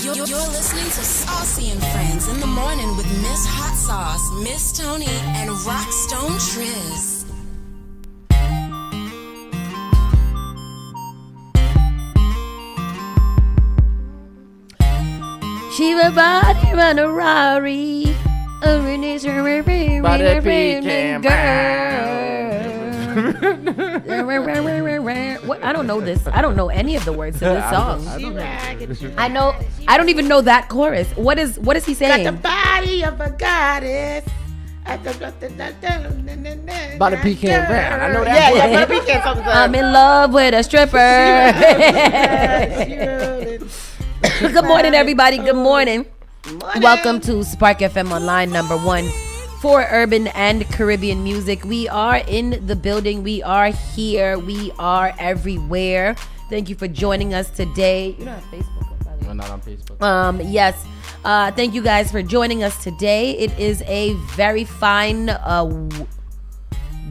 You're listening to Saucy and Friends in the morning with Miss Hot Sauce, Miss Tony, and Rockstone Triz. She was body on a Rari, a What? I don't know this. I don't know any of the words to this song. I know. I don't even know that chorus. What is he saying? Got the body of a goddess. By the pecan brown. I know that. Yeah, by the pecan something. I'm in love with a stripper. Good morning, everybody. Good morning. Welcome to Spark FM Online #1 for urban and Caribbean music. We are in the building. We are here. We are everywhere. Thank you for joining us today. You don't have Facebook? We're not on Facebook. Yes. Thank you guys for joining us today. It is a very fine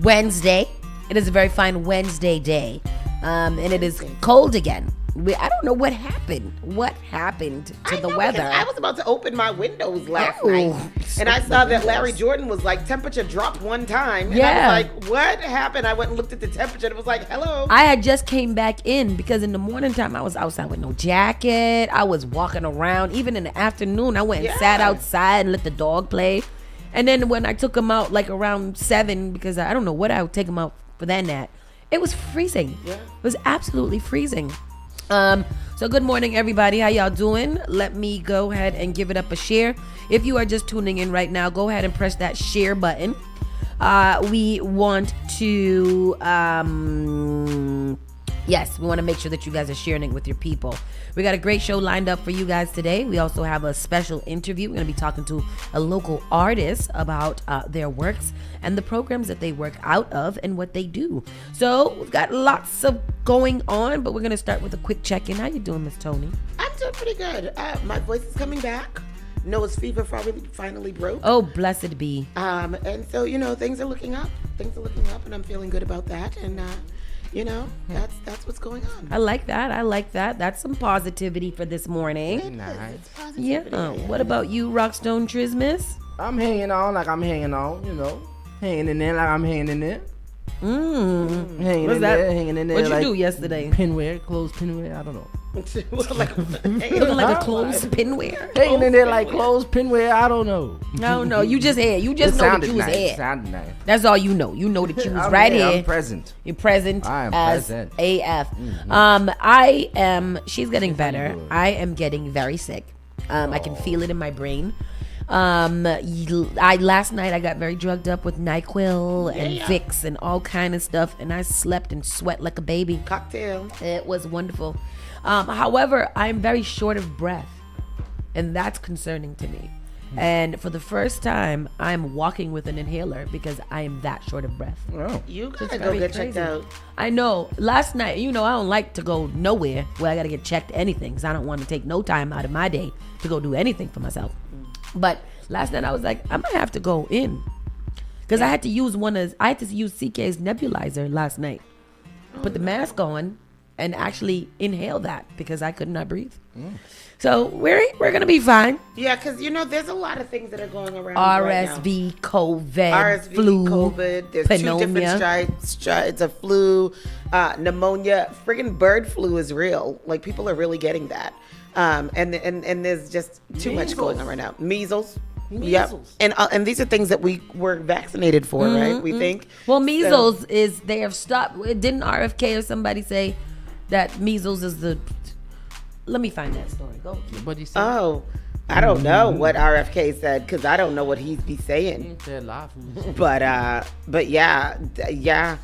Wednesday. It is a very fine Wednesday day. And it is cold again. I don't know what happened. What happened to the weather? I was about to open my windows last night, and I saw that Larry Jordan was like, temperature dropped one time. And I was like, what happened? I went and looked at the temperature, and it was like, hello. I had just came back in because in the morning time, I was outside with no jacket. I was walking around. Even in the afternoon, I went and sat outside and let the dog play. And then when I took him out, like around 7, because I don't know what I would take him out for that nap, it was freezing. Yeah. It was absolutely freezing. So good morning, everybody. How y'all doing? Let me go ahead and give it up a share. If you are just tuning in right now, go ahead and press that share button. We want to, we want to make sure that you guys are sharing it with your people. We got a great show lined up for you guys today. We also have a special interview. We're going to be talking to a local artist about their works and the programs that they work out of and what they do. So we've got lots of going on, but we're going to start with a quick check-in. How you doing, Miss Tony? I'm doing pretty good. My voice is coming back. Noah's fever finally broke. Oh, blessed be. And so, things are looking up. And I'm feeling good about that. And, that's what's going on. I like that. That's some positivity for this morning. Nice. Yeah. What about you, Rockstone Triz, Miss? I'm hanging on like I'm hanging on, Hanging in there like I'm hanging in there. Hanging in there. What'd you do yesterday? Pinwear, clothes pinwear, I don't know. Looking like a clothes pinwear? Hanging in there like clothes pinweer, I don't know. No, you just here. You just know that you was here. Sounded nice. That's all you know. You know that you was right here. I'm present. You're present I am as present. AF. Mm-hmm. She's getting better. I am getting very sick. I can feel it in my brain. Last night I got very drugged up with NyQuil and Vicks and all kind of stuff, and I slept and sweat like a baby. Cocktail. It was wonderful. However, I'm very short of breath, and that's concerning to me. And for the first time, I'm walking with an inhaler because I am that short of breath. Oh. You gotta go get checked out. I know. Last night, I don't like to go nowhere where I gotta get checked anything, because I don't want to take no time out of my day to go do anything for myself. But last night I was like, I might have to go in, because I had to use CK's nebulizer last night. Put the mask on and actually inhale that because I could not breathe. So we're gonna be fine. Yeah, because there's a lot of things that are going around. RSV, right COVID, flu, COVID. There's pneumonia. 2 different strides of flu, pneumonia. Friggin' bird flu is real. Like, people are really getting that. And there's just too much going on right now. Measles. Yep. And these are things that we were vaccinated for, right? We think. Well, measles is they have stopped. Didn't RFK or somebody say that measles is the? Let me find that story. Go. What did he say? Oh, I don't know what RFK said, because I don't know what he'd be saying. He said live. But yeah.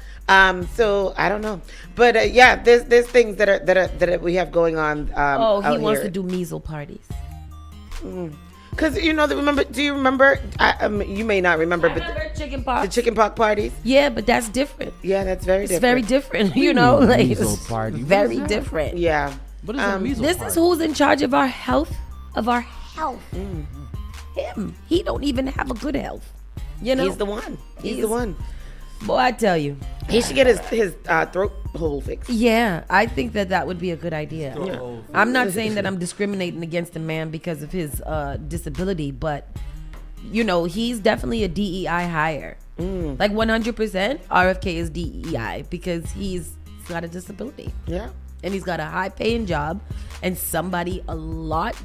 So I don't know, but there's things that we have going on. He wants to do measles parties. Because do you remember? You may not remember, but chickenpox. The chickenpox parties. Yeah, but that's different. Yeah, that's very different. It's very different. Measles party. Very different. Yeah. What is a measles This party? is who's in charge of our health. Him. He don't even have a good health. He's the one. He's the one. Boy, I tell you, He should get his throat hole fixed. Yeah, I think that would be a good idea. Yeah. I'm not saying that I'm discriminating against a man because of his disability, but he's definitely a DEI hire. Like 100% RFK is DEI because he's got a disability. Yeah. And he's got a high paying job and somebody not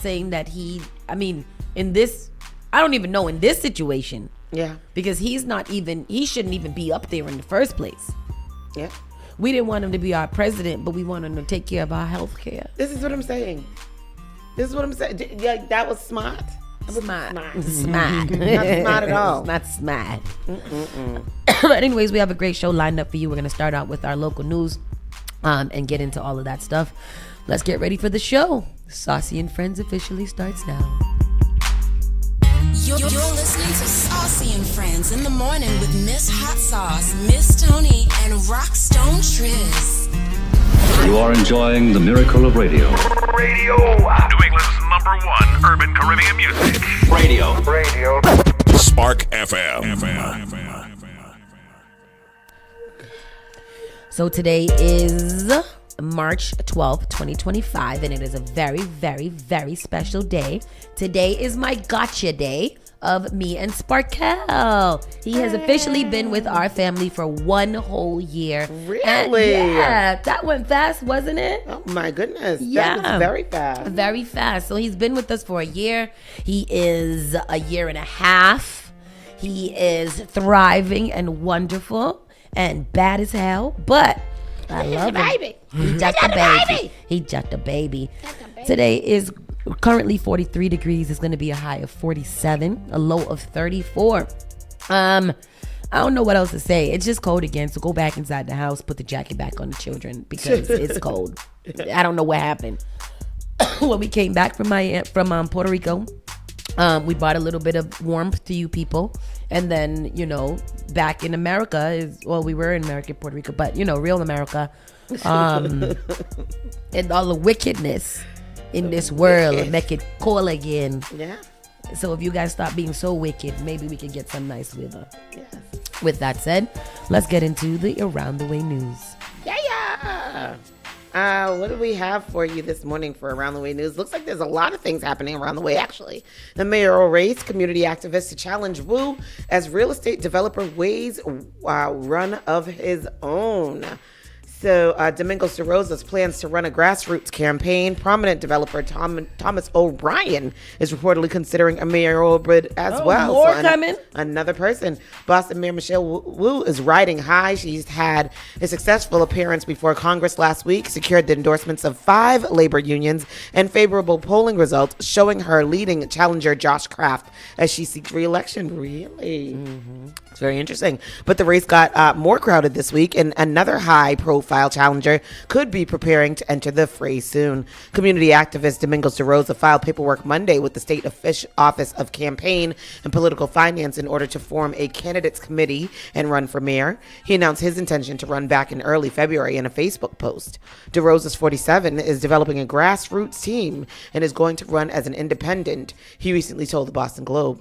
saying that in this, I don't even know in this situation. Yeah. Because he shouldn't even be up there in the first place. Yeah. We didn't want him to be our president, but we want him to take care of our health care. This is what I'm saying. Yeah, that was smart. Smart. Not smart at all. Not smart. But anyways, we have a great show lined up for you. We're going to start out with our local news and get into all of that stuff. Let's get ready for the show. Saucy and Friends officially starts now. You're listening to Saucy and Friends in the morning with Miss Hot Sauce, Miss Tony, and Rockstone Triz. You are enjoying the miracle of radio. Radio. New England's #1 urban Caribbean music. Radio. Spark FM. So today is March 12th, 2025, and it is a very, very, very special day. Today is my gotcha day of me and Sparkle. He has officially been with our family for 1 whole year. Really? And yeah, that went fast, wasn't it? Oh my goodness. Yeah. That was very fast. Very fast. So he's been with us for a year. He is a year and a half. He is thriving and wonderful and bad as hell, but I love him. Baby. He just a baby. He just a baby. Today is currently 43 degrees. It's going to be a high of 47, a low of 34. I don't know what else to say. It's just cold again. So go back inside the house, put the jacket back on the children because it's cold. I don't know what happened. When we came back from Puerto Rico, we brought a little bit of warmth to you people. And then, back in America we were in America, Puerto Rico, but real America, and all the wickedness in this world make it cool again. Yeah. So if you guys stop being so wicked, maybe we can get some nice weather. Yes. With that said, let's get into the Around the Way news. Yeah. What do we have for you this morning for Around the Way news? Looks like there's a lot of things happening around the way, actually. The mayoral race, community activists to challenge Wu as real estate developer weighs run of his own. So Domingos de Rosas plans to run a grassroots campaign. Prominent developer Thomas O'Brien is reportedly considering a mayoral bid as well. More coming. Another person. Boston Mayor Michelle Wu is riding high. She's had a successful appearance before Congress last week, secured the endorsements of 5 labor unions and favorable polling results, showing her leading challenger Josh Kraft as she seeks re-election. Really? Mm-hmm. It's very interesting. But the race got more crowded this week, and another high-profile challenger could be preparing to enter the fray soon. Community activist Domingos de Rosa filed paperwork Monday with the State Office of Campaign and Political Finance in order to form a candidates committee and run for mayor. He announced his intention to run back in early February in a Facebook post. De Rosa's 47 is developing a grassroots team and is going to run as an independent, he recently told the Boston Globe.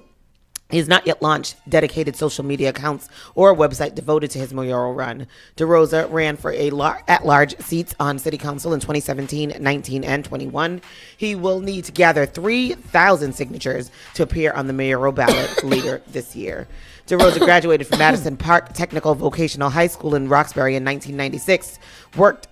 He has not yet launched dedicated social media accounts or a website devoted to his mayoral run. De Rosa ran for at-large seats on city council in 2017, 19, and 21. He will need to gather 3,000 signatures to appear on the mayoral ballot later this year. De Rosa graduated from Madison Park Technical Vocational High School in Roxbury in 1996, worked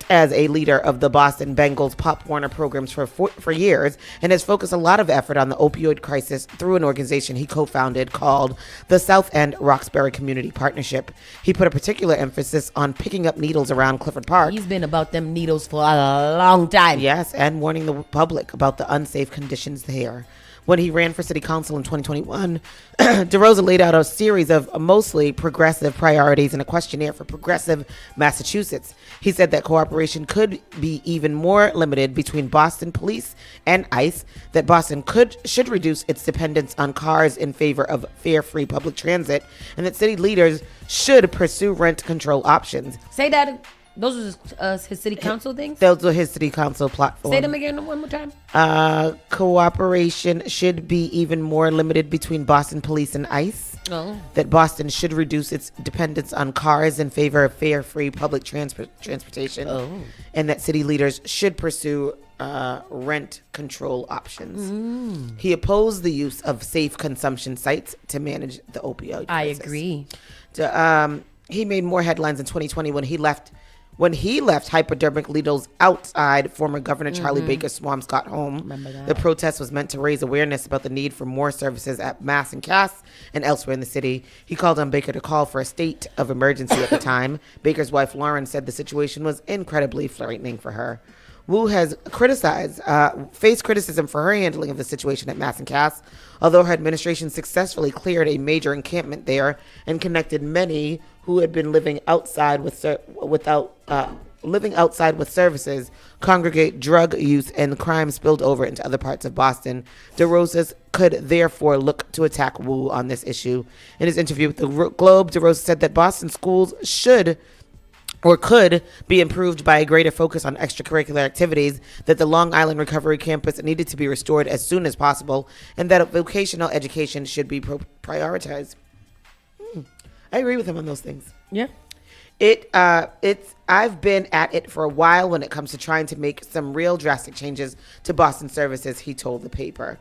as a leader of the Boston Bengals Pop Warner programs for years, and has focused a lot of effort on the opioid crisis through an organization he co-founded called the South End Roxbury Community Partnership. He put a particular emphasis on picking up needles around Clifford Park. He's been about them needles for a long time. Yes, and warning the public about the unsafe conditions there. When he ran for city council in 2021, De Rosa laid out a series of mostly progressive priorities in a questionnaire for progressive Massachusetts. He said that cooperation could be even more limited between Boston police and ICE, that Boston should reduce its dependence on cars in favor of fare-free public transit, and that city leaders should pursue rent control options. Say that Those are his city council things? Those are his city council platform. Say them again one more time. Cooperation should be even more limited between Boston Police and ICE. Oh. That Boston should reduce its dependence on cars in favor of fare free public transportation. Oh. And that city leaders should pursue rent control options. He opposed the use of safe consumption sites to manage the opioid crisis. I agree. He made more headlines in 2020 when he left hypodermic needles outside former Governor Charlie Baker's Swampscott home. Remember that. The protest was meant to raise awareness about the need for more services at Mass and Cass and elsewhere in the city. He called on Baker to call for a state of emergency at the time. Baker's wife, Lauren, said the situation was incredibly frightening for her. Wu has faced criticism for her handling of the situation at Mass and Cass, although her administration successfully cleared a major encampment there and connected many who had been living outside with services. Congregate drug use and crime spilled over into other parts of Boston. DeRosa could therefore look to attack Wu on this issue. In his interview with the Globe, DeRosa said that Boston schools could be improved by a greater focus on extracurricular activities, that the Long Island Recovery Campus needed to be restored as soon as possible, and that vocational education should be prioritized. I agree with him on those things. Yeah. I've been at it for a while when it comes to trying to make some real drastic changes to Boston services, he told the paper.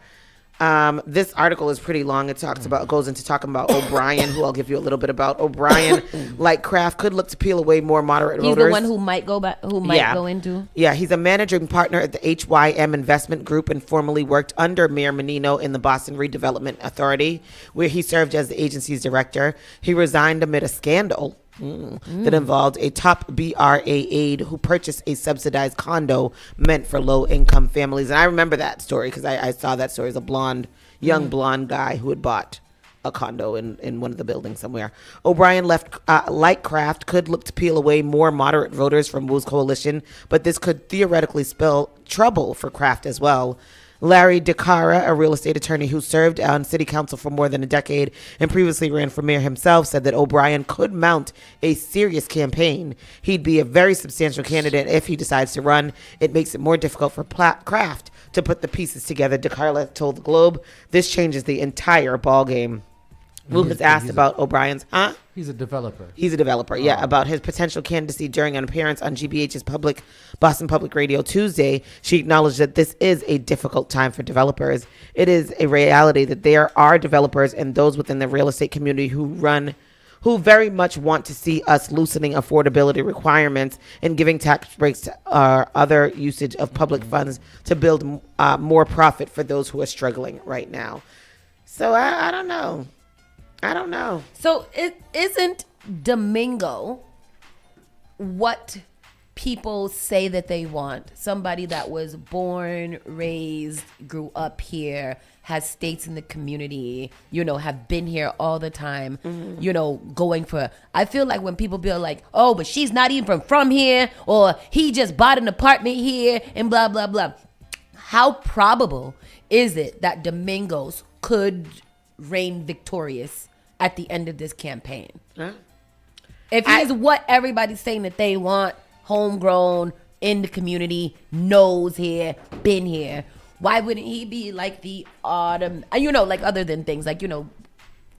This article is pretty long. It goes into talking about O'Brien, who I'll give you a little bit about. O'Brien, like Kraft, could look to peel away more moderate voters. He's the one who might go back, go into. Yeah, he's a managing partner at the HYM Investment Group and formerly worked under Mayor Menino in the Boston Redevelopment Authority, where he served as the agency's director. He resigned amid a scandal that involved a top BRA aide who purchased a subsidized condo meant for low-income families. And I remember that story because I saw that story as a young blonde guy who had bought a condo in one of the buildings somewhere. O'Brien left, like Kraft, could look to peel away more moderate voters from Wu's coalition, but this could theoretically spell trouble for Kraft as well. Larry DeCara, a real estate attorney who served on city council for more than a decade and previously ran for mayor himself, said that O'Brien could mount a serious campaign. He'd be a very substantial candidate if he decides to run. It makes it more difficult for Kraft to put the pieces together, DeCara told the Globe. This changes the entire ballgame. Wu was asked about O'Brien's, He's a developer. He's a developer, about his potential candidacy during an appearance on GBH's Boston Public Radio Tuesday. She acknowledged that this is a difficult time for developers. It is a reality that there are developers and those within the real estate community who very much want to see us loosening affordability requirements and giving tax breaks to other usage of public funds to build more profit for those who are struggling right now. So I don't know. So it isn't Domingo what people say that they want. Somebody that was born, raised, grew up here, has states in the community, have been here all the time, going for. I feel like when people be like, oh, but she's not even from here, or he just bought an apartment here and blah, blah, blah. How probable is it that Domingos could reign victorious at the end of this campaign? If he is what everybody's saying that they want, homegrown, in the community, knows here, been here, why wouldn't he be like the other than things like,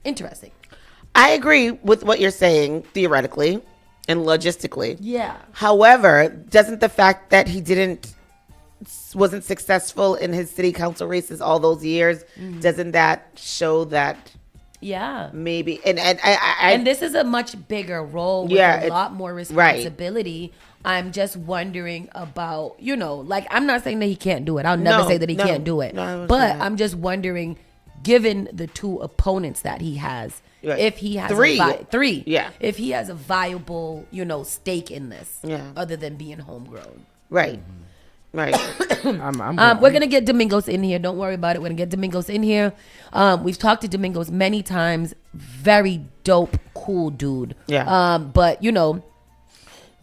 interesting? I agree with what you're saying, theoretically and logistically. Yeah. However, doesn't the fact that he wasn't successful in his city council races all those years, doesn't that show that? Yeah, maybe, and this is a much bigger role with a lot more responsibility. Right. I'm just wondering about, I'm not saying that he can't do it. I'll never say that he can't do it. But I'm just wondering, given the two opponents that he has, if he has three, if he has a viable, stake in this, other than being homegrown, right. Right. We're going to get Domingos in here. Don't worry about it. We're going to get Domingos in here. We've talked to Domingos many times. Very dope, cool dude. Yeah. But,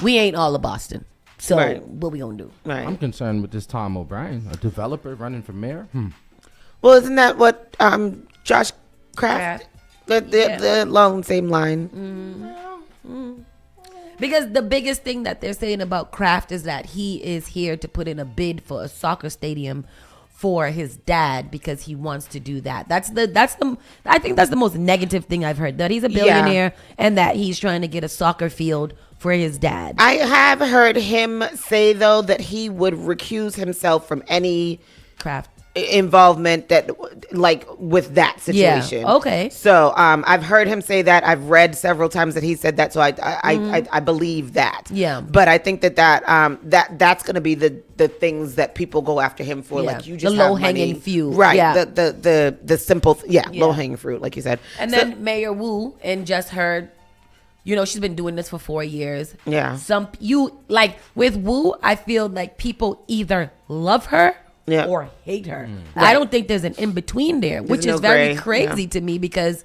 we ain't all of Boston. So what we going to do? Right. I'm concerned with this Tom O'Brien, a developer running for mayor. Well, isn't that what Josh Kraft? The long same line. Because the biggest thing that they're saying about Kraft is that he is here to put in a bid for a soccer stadium for his dad because he wants to do that. I think that's the most negative thing I've heard, that he's a billionaire and that he's trying to get a soccer field for his dad. I have heard him say, though, that he would recuse himself from any Kraft involvement that, like, with that situation. Yeah. Okay. So I've heard him say that. I've read several times that he said that. So I believe that. Yeah. But I think that's going to be the things that people go after him for. Yeah. Like, you just the have low hanging money. fruit. Right. Yeah. The simple low hanging fruit, like you said. And So- then Mayor Wu, and just heard, she's been doing this for 4 years. Yeah. With Wu, I feel like people either love her or hate her. I don't think there's an in between there, which no is very gray. crazy to me because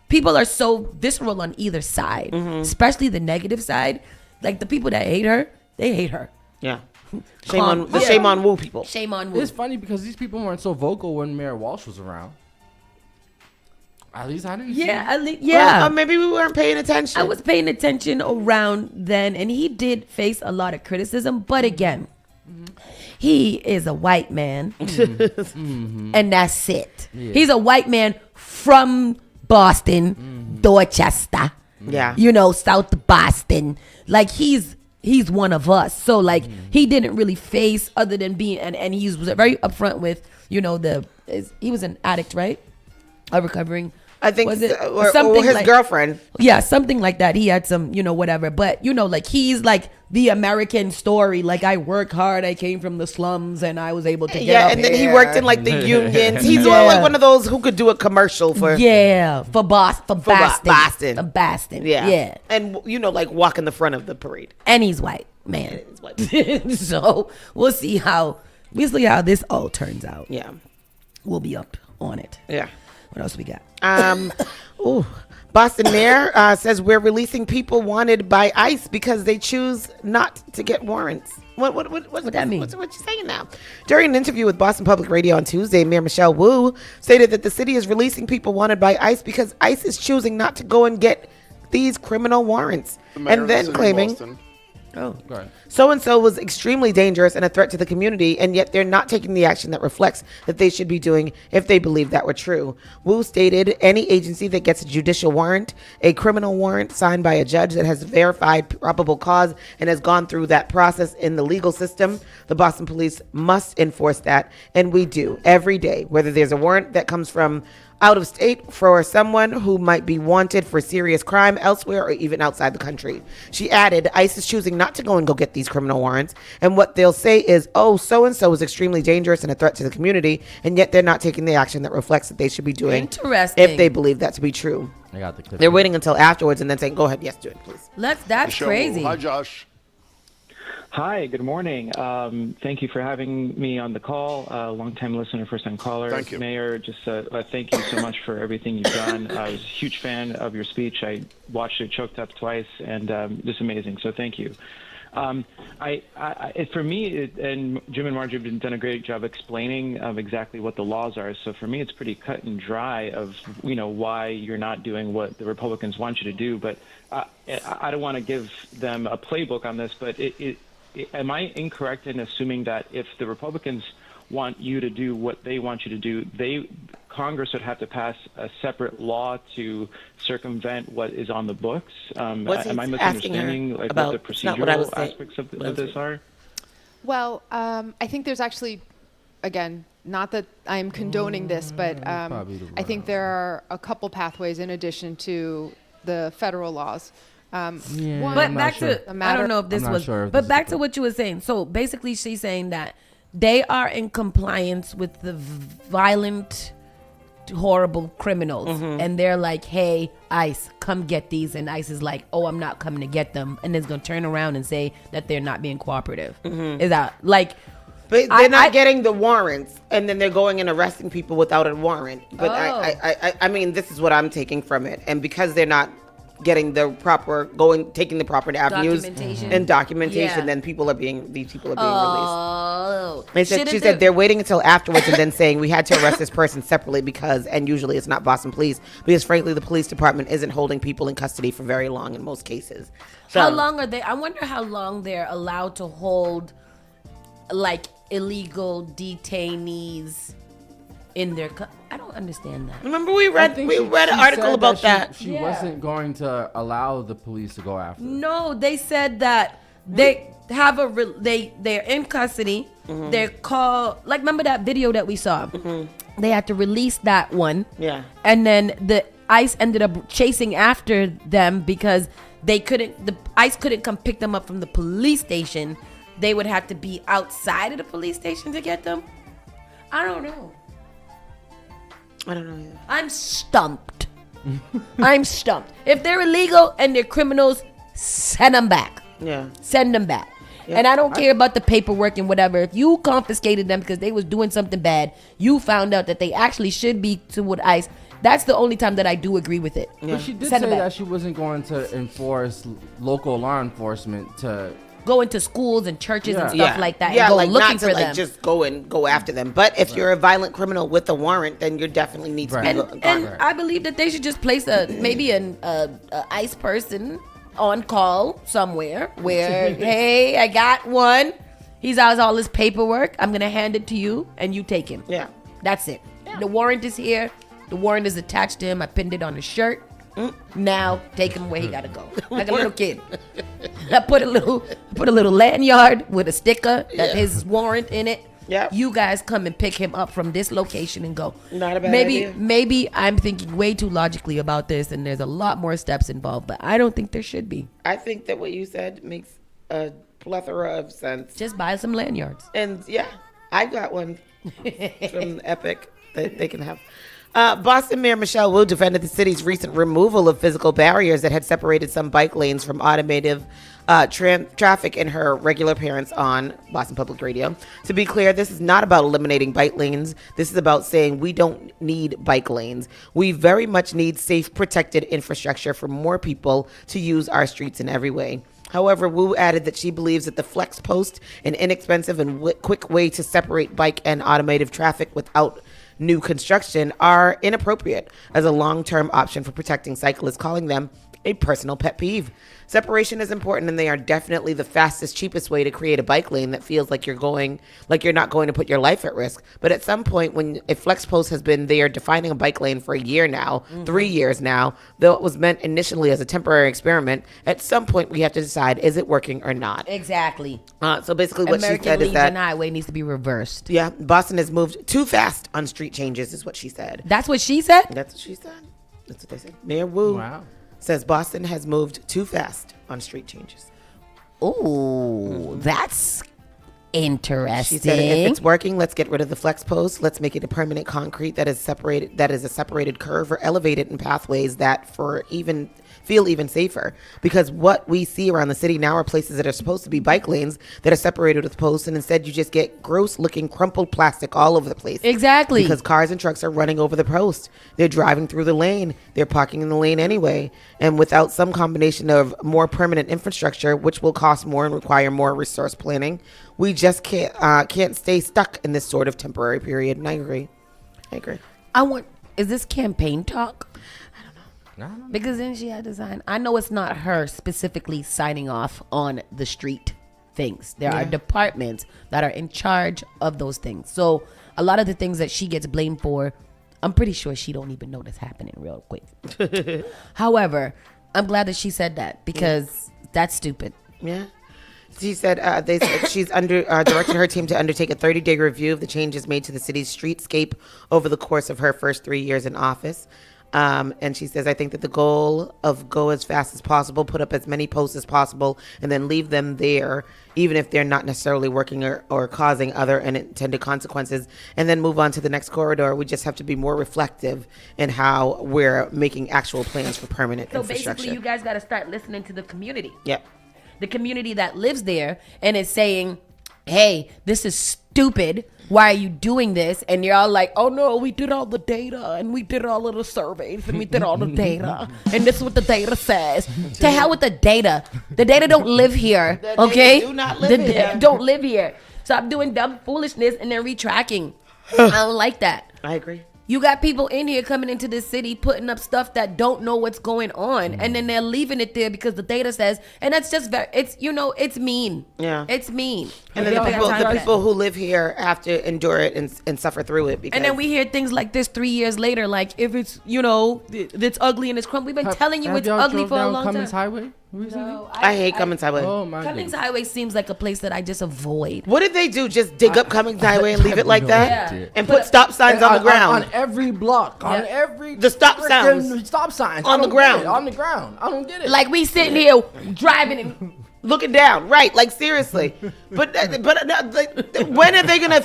people are so visceral on either side, especially the negative side. Like the people that hate her, they hate her. Yeah. Shame on Wu people. Shame on Wu. It's funny because these people weren't so vocal when Mayor Walsh was around. At least I didn't see. Well, maybe we weren't paying attention. I was paying attention around then, and he did face a lot of criticism. But again, he is a white man, and that's it. Yeah. He's a white man from Boston, Dorchester. Yeah. South Boston. Like he's one of us. So like he didn't really face other than being, and he was very upfront with, he was an addict, right? A recovering. I think was it or something his like, girlfriend. Yeah, something like that. He had some, whatever. But, like he's like the American story. Like I work hard. I came from the slums and I was able to get up and then he here. worked in like the unions. He's like one of those who could do a commercial for for Boston. Boston. Boston. Yeah. Yeah. And like walk in the front of the parade. And he's white, man. So we'll see how this all turns out. Yeah. We'll be up on it. Yeah. What else we got? Boston mayor says we're releasing people wanted by ICE because they choose not to get warrants. What that mean? What you saying now? During an interview with Boston Public Radio on Tuesday, Mayor Michelle Wu stated that the city is releasing people wanted by ICE because ICE is choosing not to go and get these criminal warrants, and then claiming, so-and-so was extremely dangerous and a threat to the community, and yet they're not taking the action that reflects that they should be doing if they believe that were true. Wu stated any agency that gets a judicial warrant, a criminal warrant signed by a judge that has verified probable cause and has gone through that process in the legal system, the Boston police must enforce that, and we do every day, whether there's a warrant that comes from out of state for someone who might be wanted for serious crime elsewhere or even outside the country. She added, ICE is choosing not to go and go get these criminal warrants, and what they'll say is, so-and-so is extremely dangerous and a threat to the community, and yet they're not taking the action that reflects that they should be doing if they believe that to be true. They're waiting until afterwards and then saying, go ahead, yes, do it, please. That's crazy. Hi, Josh. Hi, good morning. Thank you for having me on the call. Long-time listener, first-time caller. Thank you. Mayor, just thank you so much for everything you've done. I was a huge fan of your speech. I watched it choked up twice, and just amazing. So thank you. For me, and Jim and Margie have done a great job explaining exactly what the laws are. So for me, it's pretty cut and dry of why you're not doing what the Republicans want you to do. But I don't want to give them a playbook on this, but am I incorrect in assuming that if the Republicans want you to do what they want you to do, Congress would have to pass a separate law to circumvent what is on the books? Am I misunderstanding what the procedural aspects of this are? Well, I think there's actually, again, not that I'm condoning this, but I think there are a couple pathways in addition to the federal laws. But back to, I don't know if this was, but back to what you were saying. So basically she's saying that they are in compliance with the violent, horrible criminals. And they're like, hey, ICE, come get these. And ICE is like, oh, I'm not coming to get them. And then it's going to turn around and say that they're not being cooperative. Is that like... But they're not getting the warrants, and then they're going and arresting people without a warrant. But I mean, this is what I'm taking from it. And because they're not getting taking the proper avenues Documentation. and documentation, Yeah. then these people are being released. Oh. She said they're waiting until afterwards and then saying we had to arrest this person separately and usually it's not Boston police, because frankly the police department isn't holding people in custody for very long in most cases. So, How long are they? I wonder how long they're allowed to hold, like, illegal detainees in their. I don't understand that. remember we read an article about that. She wasn't going to allow the police to go after them. No, they said that they have they're in custody. Mm-hmm. They're called, like, remember that video that we saw? They had to release that one. Yeah. And then the ICE ended up chasing after them because the ICE couldn't come pick them up from the police station. They would have to be outside of the police station to get them. I don't know. I don't know either. I'm stumped. I'm stumped. If they're illegal and they're criminals, send them back. Yeah. Send them back. And I don't care about the paperwork and whatever. If you confiscated them because they was doing something bad, you found out that they actually should be toward ICE. That's the only time that I do agree with it. But she did Send say them back. that she wasn't going to enforce local law enforcement to. Go into schools and churches and Yeah. stuff like that. Yeah, and go like looking not to for like them. just go after them. But if you're a violent criminal with a warrant, then you definitely need to be And gone. I believe that they should just place maybe an ICE person on call somewhere where, hey, I got one. He's out all his paperwork. I'm gonna hand it to you, and you take him. Yeah. That's it. The warrant is here. The warrant is attached to him. I pinned it on his shirt. Now take him where he gotta go, like a little kid. I put a little lanyard with a sticker that his warrant in it. Yep. You guys come and pick him up from this location and go. Not a bad maybe, idea. Maybe I'm thinking way too logically about this, and there's a lot more steps involved, but I don't think there should be. I think that what you said makes a plethora of sense. Just buy some lanyards. And yeah, I got one from Epic that they can have. Boston Mayor Michelle Wu defended the city's recent removal of physical barriers that had separated some bike lanes from automotive traffic in her regular appearance on Boston Public Radio. To be clear, this is not about eliminating bike lanes. This is about saying we don't need bike lanes. We very much need safe, protected infrastructure for more people to use our streets in every way. However, Wu added that she believes that the flex post, an inexpensive and quick way to separate bike and automotive traffic without new construction, are inappropriate as a long-term option for protecting cyclists, calling them a personal pet peeve. Separation is important, and they are definitely the fastest, cheapest way to create a bike lane that feels like you're not going to put your life at risk. But at some point, when a flex post has been there defining a bike lane for a year now, 3 years now, though it was meant initially as a temporary experiment, at some point we have to decide, is it working or not? Exactly. So basically what American she said is Legion that Highway needs to be reversed. yeah, Boston has moved too fast on street changes, is what she said. That's what she said? That's what she said. That's what they said. Mayor Wu says Boston has moved too fast on street changes. Ooh, that's interesting. She said if it's working, let's get rid of the flex post. Let's make it a permanent concrete that is separated, that is a separated curve, or elevate it in pathways that feel even safer. Because what we see around the city now are places that are supposed to be bike lanes that are separated with posts, and instead you just get gross looking crumpled plastic all over the place. Exactly. Because cars and trucks are running over the post. They're driving through the lane. They're parking in the lane anyway. And without some combination of more permanent infrastructure, which will cost more and require more resource planning, we just can't stay stuck in this sort of temporary period. And I agree. Is this campaign talk? Because then she had to sign. I know it's not her specifically signing off on the street things. There are departments that are in charge of those things. So a lot of the things that she gets blamed for, I'm pretty sure she don't even know that's happening real quick. However, I'm glad that she said that because that's stupid. Yeah. She said they said she's directed her team to undertake a 30-day review of the changes made to the city's streetscape over the course of her first 3 years in office. And she says, I think that the goal of go as fast as possible, put up as many posts as possible, and then leave them there, even if they're not necessarily working or causing other unintended consequences, and then move on to the next corridor. We just have to be more reflective in how we're making actual plans for permanent infrastructure. So basically, you guys got to start listening to the community. Yep. The community that lives there and is saying, hey, this is stupid. Why are you doing this? And you're all like, oh no, we did all the data and we did all of the surveys and we did all the data. And this is what the data says. To hell with the data. The data don't live here. Okay? do not live here. Don't live here. Stop doing dumb foolishness and then retracking. I don't like that. I agree. You got people in here coming into this city putting up stuff that don't know what's going on, and then they're leaving it there because the data says, and that's just it's mean. Yeah, it's mean. And then the people who live here have to endure it and suffer through it. Because and then we hear things like this 3 years later, like if it's it's ugly and it's crumb. We've been telling you it's ugly for a long Cummins time. Highway? No, I hate Cummins Highway. Oh my Cummins Highway seems like a place that I just avoid. What did they do? Just dig up Cummins Highway and leave it like that? Yeah. And put stop signs on the ground? On every block. On every... The stop signs. Stop signs. On the ground. On the ground. I don't get it. Like we sitting here driving and... Looking down, right? Like seriously, but when are they gonna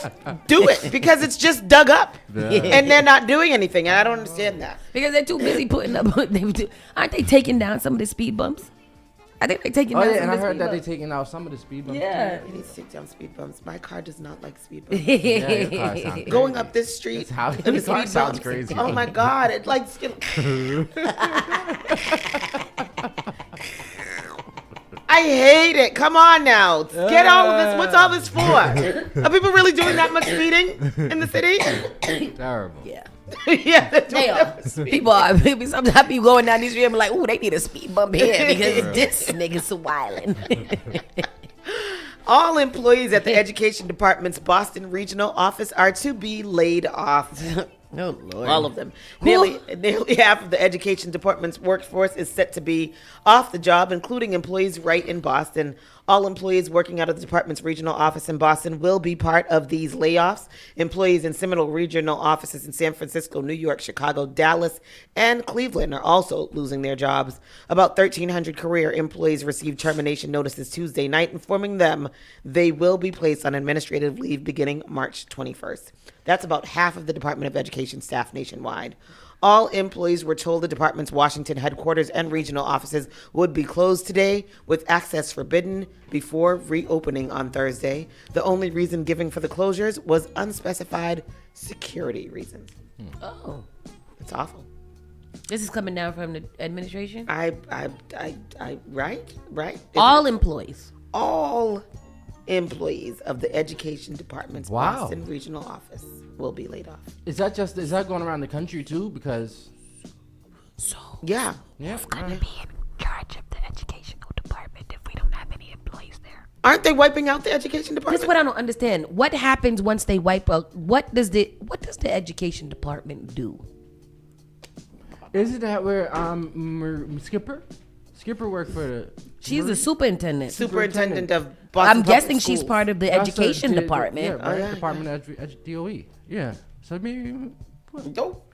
do it? Because it's just dug up, and they're not doing anything, and I don't understand that. Because they're too busy putting up. Aren't they taking down some of the speed bumps? I think they're taking down some and of I the heard speed that bumps. they're taking out some of the speed bumps. Yeah. We need to take down speed bumps. My car does not like speed bumps. Yeah, your car sounds crazy. Going up this street, That's how and the your car speed sounds bumps. crazy. Oh my God! It like. I hate it. Come on now. Get on with this. What's all this for? Are people really doing that much speeding in the city? Terrible. Yeah. Yeah, They are. People are. Sometimes people going down these streets and be like, ooh, they need a speed bump here because this nigga's wilding. All employees at the Education Department's Boston Regional Office are to be laid off. Oh, Lord. All of them. Nearly half of the Education Department's workforce is set to be off the job, including employees right in Boston. All employees working out of the department's regional office in Boston will be part of these layoffs. Employees in similar regional offices in San Francisco, New York, Chicago, Dallas, and Cleveland are also losing their jobs. About 1,300 career employees received termination notices Tuesday night, informing them they will be placed on administrative leave beginning March 21st. That's about half of the Department of Education staff nationwide. All employees were told the department's Washington headquarters and regional offices would be closed today with access forbidden before reopening on Thursday. The only reason given for the closures was unspecified security reasons. Oh. It's awful. This is coming down from the administration? Right? All employees. All employees of the Education Department's Wow. Boston regional office will be laid off. Is that going around the country too? Because Yeah. Who's going to be in charge of the educational department if we don't have any employees there? Aren't they wiping out the Education Department? That's what I don't understand. What happens once they wipe out? What does the education department do? is it that where Skipper worked for the... She's the superintendent. Superintendent of Boston I'm Public guessing she's Schools. part of the That's education the- department. Yeah, right? yeah, Department of DOE. Yeah. So maybe... Nope.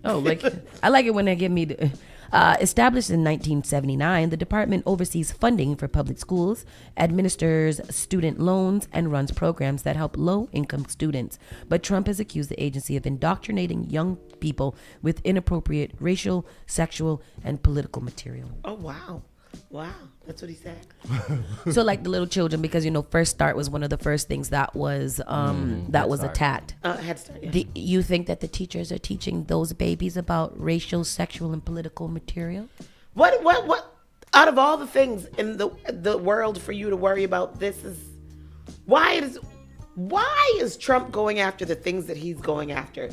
Oh, like I like it when they give me the. Established in 1979, the department oversees funding for public schools, administers student loans, and runs programs that help low-income students. But Trump has accused the agency of indoctrinating young people with inappropriate racial, sexual, and political material. Oh, wow. Wow. That's what he said. So, like the little children, because First Start was one of the first things that was attacked. Head Start, yeah. Do you think that the teachers are teaching those babies about racial, sexual, and political material? What out of all the things in the world for you to worry about, this is why is Trump going after the things that he's going after?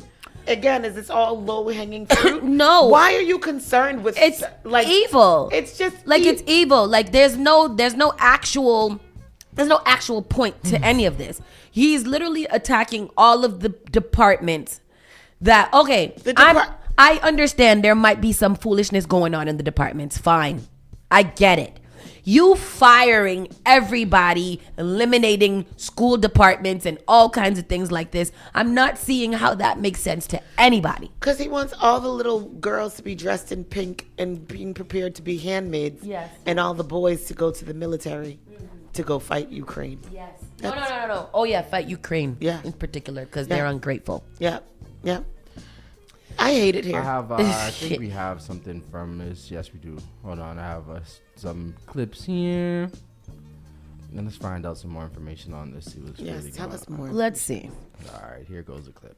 Again, is this all low-hanging fruit? No. Why are you concerned with It's like evil. It's just It's evil. Like there's no actual point to any of this. He's literally attacking all of the departments that I understand there might be some foolishness going on in the departments. Fine. I get it. You firing everybody, eliminating school departments and all kinds of things like this. I'm not seeing how that makes sense to anybody. Because he wants all the little girls to be dressed in pink and being prepared to be handmaids. Yes. And all the boys to go to the military to go fight Ukraine. Yes. No. Oh yeah, fight Ukraine. Yeah. In particular, because they're ungrateful. Yeah. I hate it here. I have. I think we have something from this. Yes, we do. Hold on. I have some clips here. And let's find out some more information on this. See what's really tell going us on. more. Let's see. All right, here goes a clip.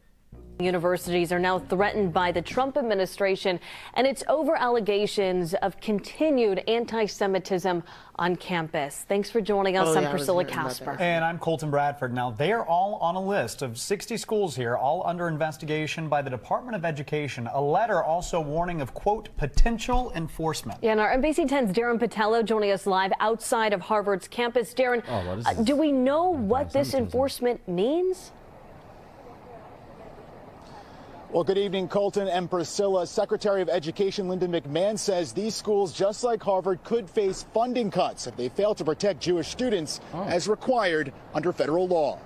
Universities are now threatened by the Trump administration, and it's over allegations of continued anti-Semitism on campus. Thanks for joining us. I'm Priscilla Casper. And I'm Colton Bradford. Now, they are all on a list of 60 schools here, all under investigation by the Department of Education. A letter also warning of, quote, potential enforcement. Yeah, and our NBC 10's Darren Patello joining us live outside of Harvard's campus. Darren, do we know what this enforcement means? Well, good evening, Colton and Priscilla. Secretary of Education Linda McMahon says these schools, just like Harvard, could face funding cuts if they fail to protect Jewish students as required under federal law.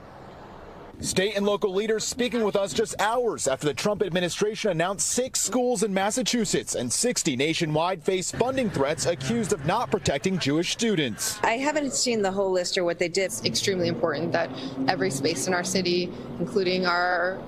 State and local leaders speaking with us just hours after the Trump administration announced 6 schools in Massachusetts and 60 nationwide face funding threats accused of not protecting Jewish students. I haven't seen the whole list or what they did. It's extremely important that every space in our city, including our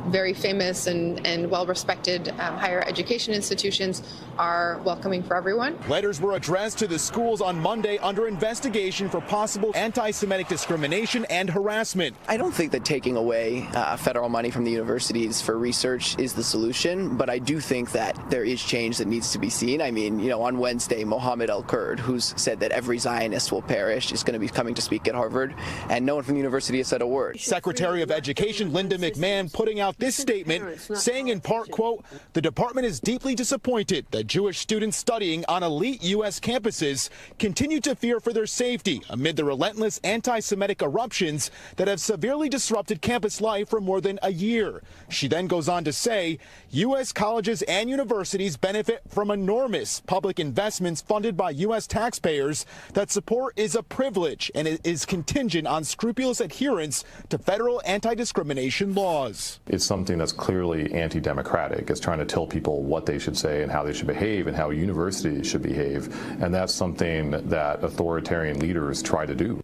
very famous and well-respected higher education institutions, are welcoming for everyone. Letters were addressed to the schools on Monday under investigation for possible anti-Semitic discrimination and harassment. I don't think that taking away federal money from the universities for research is the solution, but I do think that there is change that needs to be seen. I mean, you know, on Wednesday, Mohammed El-Kurd, who's said that every Zionist will perish, is going to be coming to speak at Harvard, and no one from the university has said a word. Secretary of Education Linda McMahon putting out this statement, saying in part, quote, the department is deeply disappointed that Jewish students studying on elite U.S. campuses continue to fear for their safety amid the relentless anti-Semitic eruptions that have severely disrupted campus life for more than a year. She then goes on to say, U.S. colleges and universities benefit from enormous public investments funded by U.S. taxpayers. That support is a privilege and it is contingent on scrupulous adherence to federal anti-discrimination laws. It's something that's clearly anti-democratic. It's trying to tell people what they should say and how they should behave and how universities should behave. And that's something that authoritarian leaders try to do.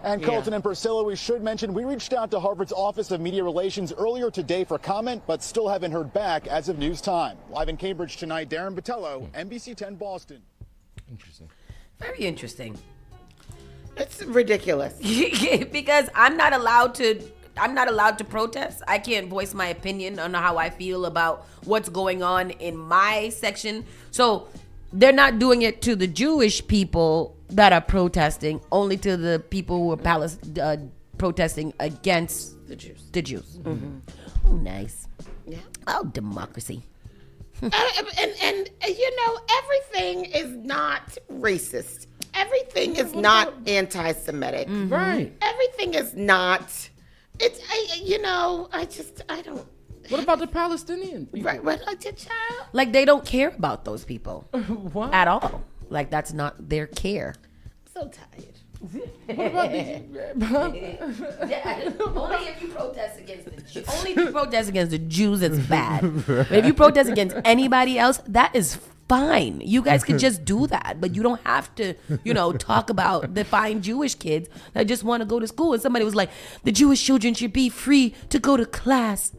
And Colton and Priscilla, we should mention we reached out to Harvard's Office of Media Relations earlier today for comment, but still haven't heard back as of news time. Live in Cambridge tonight, Darren Patello, NBC 10 Boston. Interesting. Very interesting. It's ridiculous. Because I'm not allowed to protest. I can't voice my opinion on how I feel about what's going on in my section. So they're not doing it to the Jewish people that are protesting, only to the people who are protesting against the Jews. Mm-hmm. Oh, nice. Yeah. Oh, democracy. and you know, everything is not racist. Everything is not anti-Semitic. Mm-hmm. Right. Everything is not. It's, I don't. What about the Palestinian people? Right. What, child? Like, they don't care about those people What? at all. Like, that's not their care. I'm so tired. What about the... Only if you protest against the Jews. Only if you protest against the Jews, it's bad. But if you protest against anybody else, that is fine. You guys could just do that, but you don't have to, talk about the fine Jewish kids that just want to go to school. And somebody was like, the Jewish children should be free to go to class.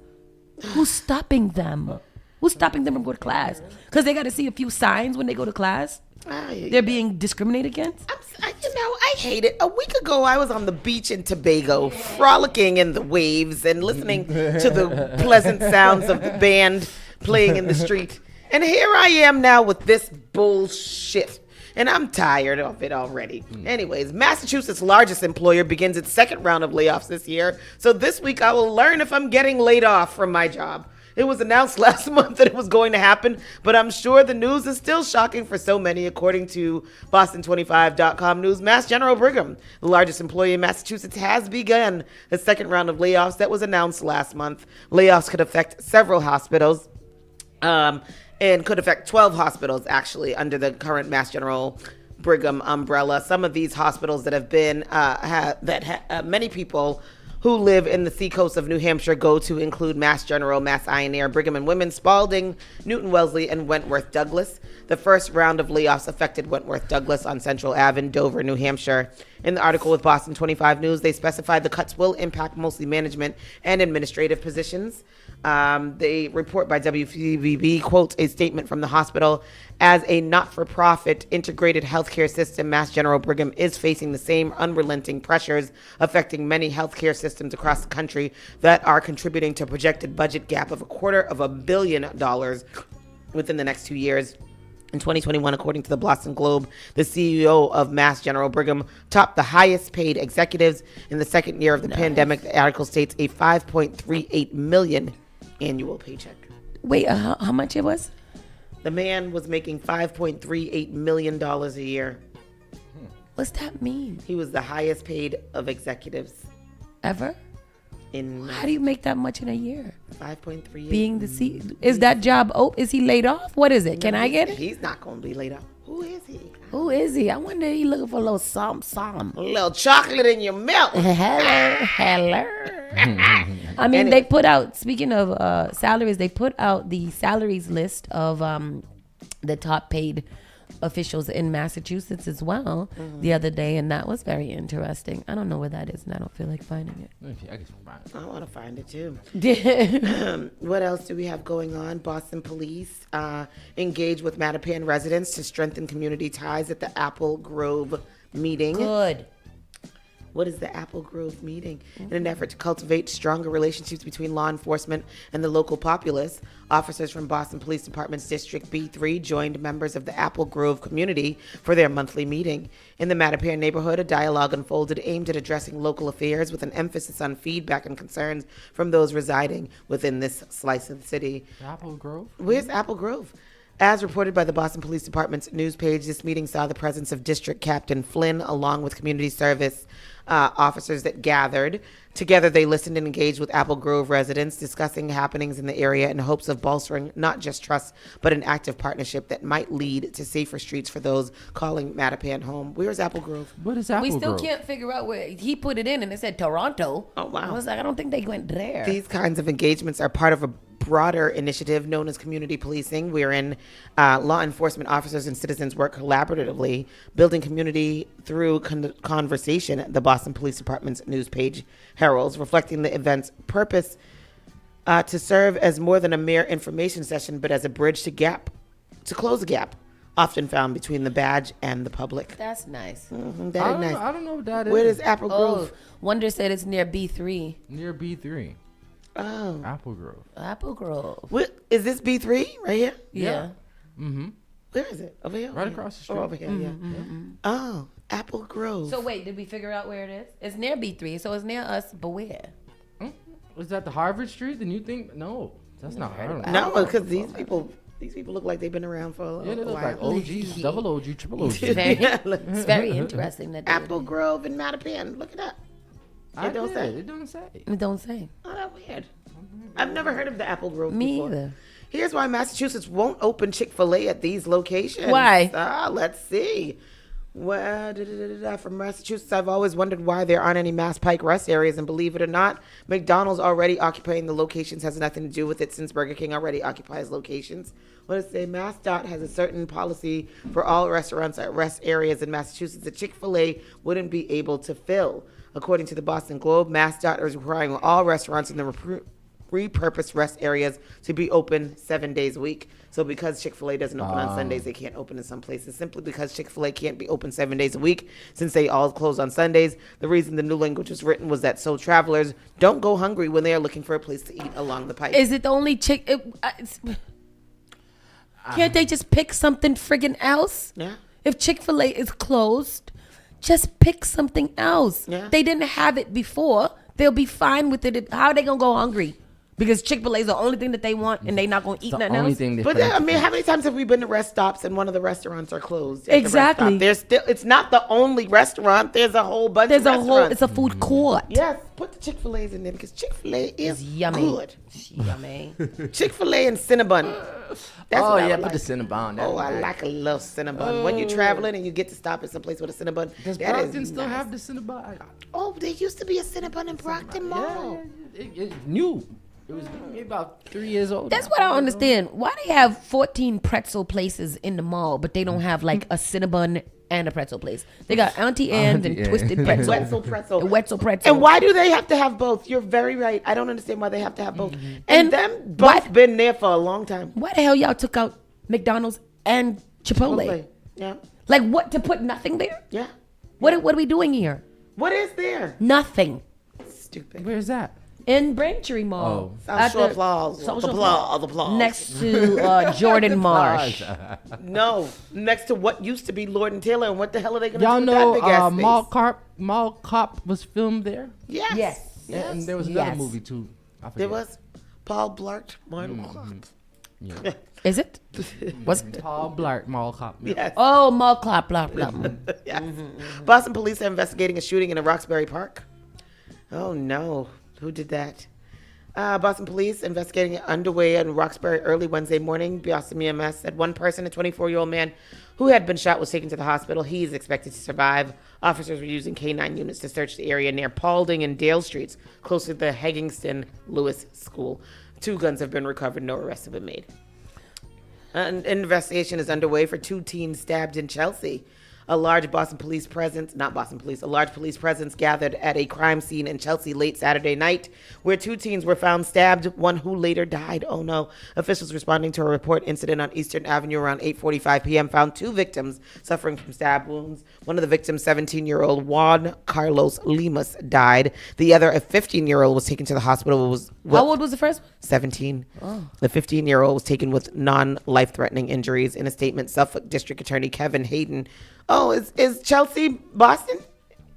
Who's stopping them? Who's stopping them from going to class? Because they got to see a few signs when they go to class. They're being discriminated against. I hate it. A week ago, I was on the beach in Tobago, frolicking in the waves and listening to the pleasant sounds of the band playing in the street. And here I am now with this bullshit. And I'm tired of it already. Anyways, Massachusetts' largest employer begins its second round of layoffs this year. So this week I will learn if I'm getting laid off from my job. It was announced last month that it was going to happen, but I'm sure the news is still shocking for so many, according to Boston25.com News. Mass General Brigham, the largest employer in Massachusetts, has begun the second round of layoffs that was announced last month. Layoffs could affect several hospitals. And could affect 12 hospitals, actually, under the current Mass General Brigham umbrella. Some of these hospitals that have been, many people who live in the seacoast of New Hampshire go to include Mass General, Mass Eye, Brigham and Women's, Spalding, Newton Wellesley, and Wentworth Douglas. The first round of layoffs affected Wentworth Douglas on Central Ave in Dover, New Hampshire. In the article with Boston 25 News, they specified the cuts will impact mostly management and administrative positions. The report by WCBB quotes a statement from the hospital. As a not-for-profit integrated healthcare system, Mass General Brigham is facing the same unrelenting pressures affecting many healthcare systems across the country that are contributing to a projected budget gap of $250 million within the next 2 years. In 2021, according to the Boston Globe, the CEO of Mass General Brigham topped the highest paid executives in the second year of the pandemic. The article states a $5.38 million annual paycheck. Wait, how much it was? The man was making $5.38 million a year. What's that mean? He was the highest paid of executives. Ever? How do you make that much in a year? 5.38. Being the CEO. Is that job, is he laid off? What is it? Can I get it? He's not going to be laid off. Who is he? Who is he? I wonder if he's looking for a little something. A little chocolate in your milk. Hello. I mean, they put out, speaking of salaries, they put out the salaries list of the top paid officials in Massachusetts as well the other day, and that was very interesting. I don't know where that is, and I don't feel like finding it. I want to find it too. What else do we have going on? Boston police engage with Mattapan residents to strengthen community ties at the Apple Grove meeting. Good. What is the Apple Grove meeting? In an effort to cultivate stronger relationships between law enforcement and the local populace, officers from Boston Police Department's District B3 joined members of the Apple Grove community for their monthly meeting. In the Mattapan neighborhood, a dialogue unfolded aimed at addressing local affairs with an emphasis on feedback and concerns from those residing within this slice of the city. Apple Grove? Where's Apple Grove? As reported by the Boston Police Department's news page, this meeting saw the presence of District Captain Flynn along with community service officers that gathered. Together, they listened and engaged with Apple Grove residents, discussing happenings in the area in hopes of bolstering not just trust, but an active partnership that might lead to safer streets for those calling Mattapan home. Where's Apple Grove? What is Apple We still Grove? can't figure out where he put it in, and it said Toronto. Oh, wow. I was like, I don't think they went there. These kinds of engagements are part of a broader initiative known as community policing, wherein law enforcement officers and citizens work collaboratively, building community through conversation. The Boston Police Department's news page heralds, reflecting the event's purpose to serve as more than a mere information session, but as a bridge to close a gap often found between the badge and the public. That's nice. Very nice. I don't know what that is. Where does Apple Grove? Wonder said it's near B3. Near B3. Oh. Apple Grove. Apple Grove. What, is this B3 right here? Yeah. Mm-hmm. Where is it? Over here? Right across the street. Oh, over here, yeah. Oh, Apple Grove. So wait, did we figure out where it is? It's near B3, so it's near us, but where? Was that the Harvard Street? The new thing? No, that's not Harvard. No, because these people look like they've been around for a while. Yeah, they look like OGs, double OG, triple OG. It's very interesting that Apple Grove and Mattapan. Look it up. It don't say. It don't say. It don't say. Oh, that's weird. I've never heard of the Apple Grove Me before. either. Here's why Massachusetts won't open Chick-fil-A at these locations. Why? Let's see. Well, from Massachusetts, I've always wondered why there aren't any Mass Pike rest areas, and believe it or not, McDonald's already occupying the locations has nothing to do with it since Burger King already occupies locations. What does it say? MassDOT has a certain policy for all restaurants at rest areas in Massachusetts that Chick-fil-A wouldn't be able to fill. According to the Boston Globe, MassDOT is requiring all restaurants in the repurposed rest areas to be open 7 days a week. So because Chick-fil-A doesn't open on Sundays, they can't open in some places. Simply because Chick-fil-A can't be open 7 days a week, since they all close on Sundays. The reason the new language was written was that so travelers don't go hungry when they are looking for a place to eat along the pike. Is it the only can't they just pick something friggin' else? Yeah. If Chick-fil-A is closed, just pick something else. Yeah. They didn't have it before. They'll be fine with it. How are they gonna go hungry? Because Chick-fil-A is the only thing that they want, and they're not gonna eat nothing else. But I mean, how many times have we been to rest stops and one of the restaurants are closed? at the rest Exactly. stop? There's still. It's not the only restaurant. There's a whole bunch. of restaurants. It's a food court. Yes, put the Chick-fil-A's in there because Chick-fil-A is yummy. good. It's yummy. Chick-fil-A and Cinnabon. That's Oh what I yeah, would put the like. Cinnabon. Oh, I like a little Cinnabon. When you're traveling and you get to stop at some place with a Cinnabon, Does that is Brockton still nice. have the Cinnabon? Oh, there used to be a Cinnabon in Brockton Mall. It's new. It was maybe about 3 years old. That's what I don't understand. Why they have 14 pretzel places in the mall, but they don't have like a Cinnabon and a pretzel place. They got Auntie Anne's and Twisted Pretzel. Wetzel Pretzel. Wetzel Pretzel. And why do they have to have both? You're very right. I don't understand why they have to have both. And them both been there for a long time. Why the hell y'all took out McDonald's and Chipotle? Yeah. Like what, to put nothing there? Yeah. What are we doing here? What is there? Nothing. Stupid. Where's that? In Braintree Mall. South Shore Plaza. The Plaza. Next to Jordan Marsh. No, next to what used to be Lord and Taylor. And what the hell are they going to Y'all do with that big ass know space? Mall Cop was filmed there? Yes. And there was another movie too. I forget. There was Paul Blart. Yeah. Is it? Was it? Paul Blart, Mall Cop. Yes. Oh, Mall Cop, blah, blah. Yes. Boston police are investigating a shooting in a Roxbury Park. Oh, no. Who did that? Boston police investigating underway in Roxbury early Wednesday morning. Boston EMS said one person, a 24-year-old man who had been shot, was taken to the hospital. He is expected to survive. Officers were using K-9 units to search the area near Paulding and Dale Streets, close to the Heggingston Lewis School. 2 guns have been recovered. No arrests have been made. An investigation is underway for 2 teens stabbed in Chelsea. A large police presence gathered at a crime scene in Chelsea late Saturday night, where 2 teens were found stabbed, one who later died. Oh no. Officials responding to a report incident on Eastern Avenue around 8:45 p.m. found 2 victims suffering from stab wounds. One of the victims, 17-year-old Juan Carlos Lemus, died. The other, a 15-year-old, was taken to the hospital. How old was the first one? 17. Oh. The 15-year-old was taken with non-life-threatening injuries. In a statement, Suffolk District Attorney Kevin Hayden. Oh, is Chelsea Boston,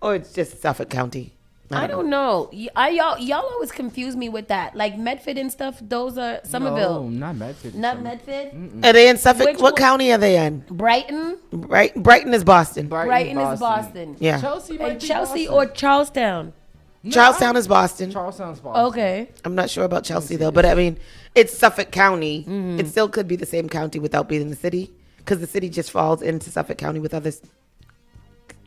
or it's just Suffolk County? I don't know. Y'all always confuse me with that. Like Medford and stuff. Those are Somerville. No, not Medford. Not Medford. Are they in Suffolk? What county are they in? Brighton. Brighton is Boston. Brighton is Boston. Yeah. Chelsea or Charlestown. Charlestown is Boston. Charlestown's Boston. Okay. I'm not sure about Chelsea though, but I mean, it's Suffolk County. It still could be the same county without being in the city, because the city just falls into Suffolk County with others.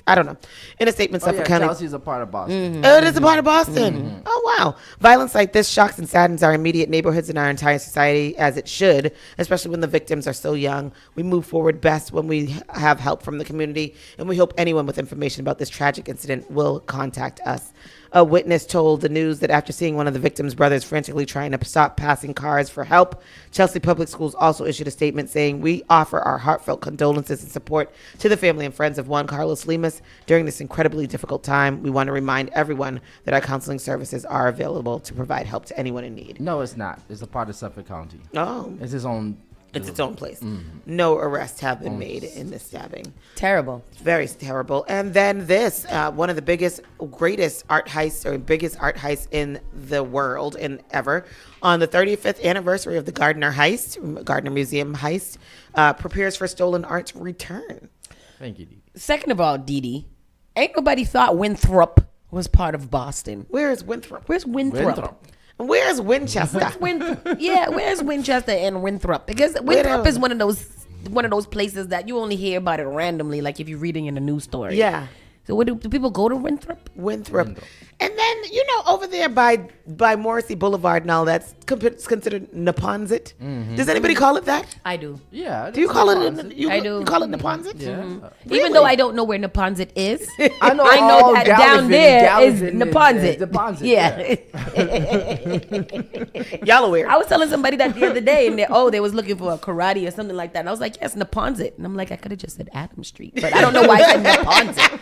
I don't know. In a statement, Suffolk County. Chelsea is a part of Boston. Oh, it is a part of Boston. Oh, wow. Violence like this shocks and saddens our immediate neighborhoods and our entire society, as it should, especially when the victims are so young. We move forward best when we have help from the community, and we hope anyone with information about this tragic incident will contact us. A witness told the news that after seeing one of the victim's brothers frantically trying to stop passing cars for help, Chelsea Public Schools also issued a statement saying, "We offer our heartfelt condolences and support to the family and friends of Juan Carlos Lemus during this incredibly difficult time. We want to remind everyone that our counseling services are available to provide help to anyone in need." No, it's not. It's a part of Suffolk County. Oh. It's its own. It's its own place. No arrests have been made in this stabbing. Terrible. Very terrible. And then this, one of the greatest art heists, or biggest art heists in the world and ever. On the 35th anniversary of the Gardner Museum heist, prepares for stolen art's return. Thank you, Dee. Second of all, Dee Dee, ain't nobody thought Winthrop was part of Boston. Where is Winthrop? Where's Winthrop? Where's Winchester? Where's Winchester and Winthrop? Because Winthrop is one of those places that you only hear about it randomly, like if you're reading in a news story. Yeah. So do people go to Winthrop? Winthrop. And then, over there by Morrissey Boulevard and all that's considered Neponsit. Does anybody call it that? I do. Yeah. Do you call it? I do. You call it Neponsit? Yeah. Really? Even though I don't know where Neponsit is, I know that down there is Neponsit. Neponsit. Yeah. Y'all aware? I was telling somebody that the other day, and they was looking for a karate or something like that. And I was like, yes, Neponsit. And I'm like, I could have just said Adams Street, but I don't know why I said Neponsit.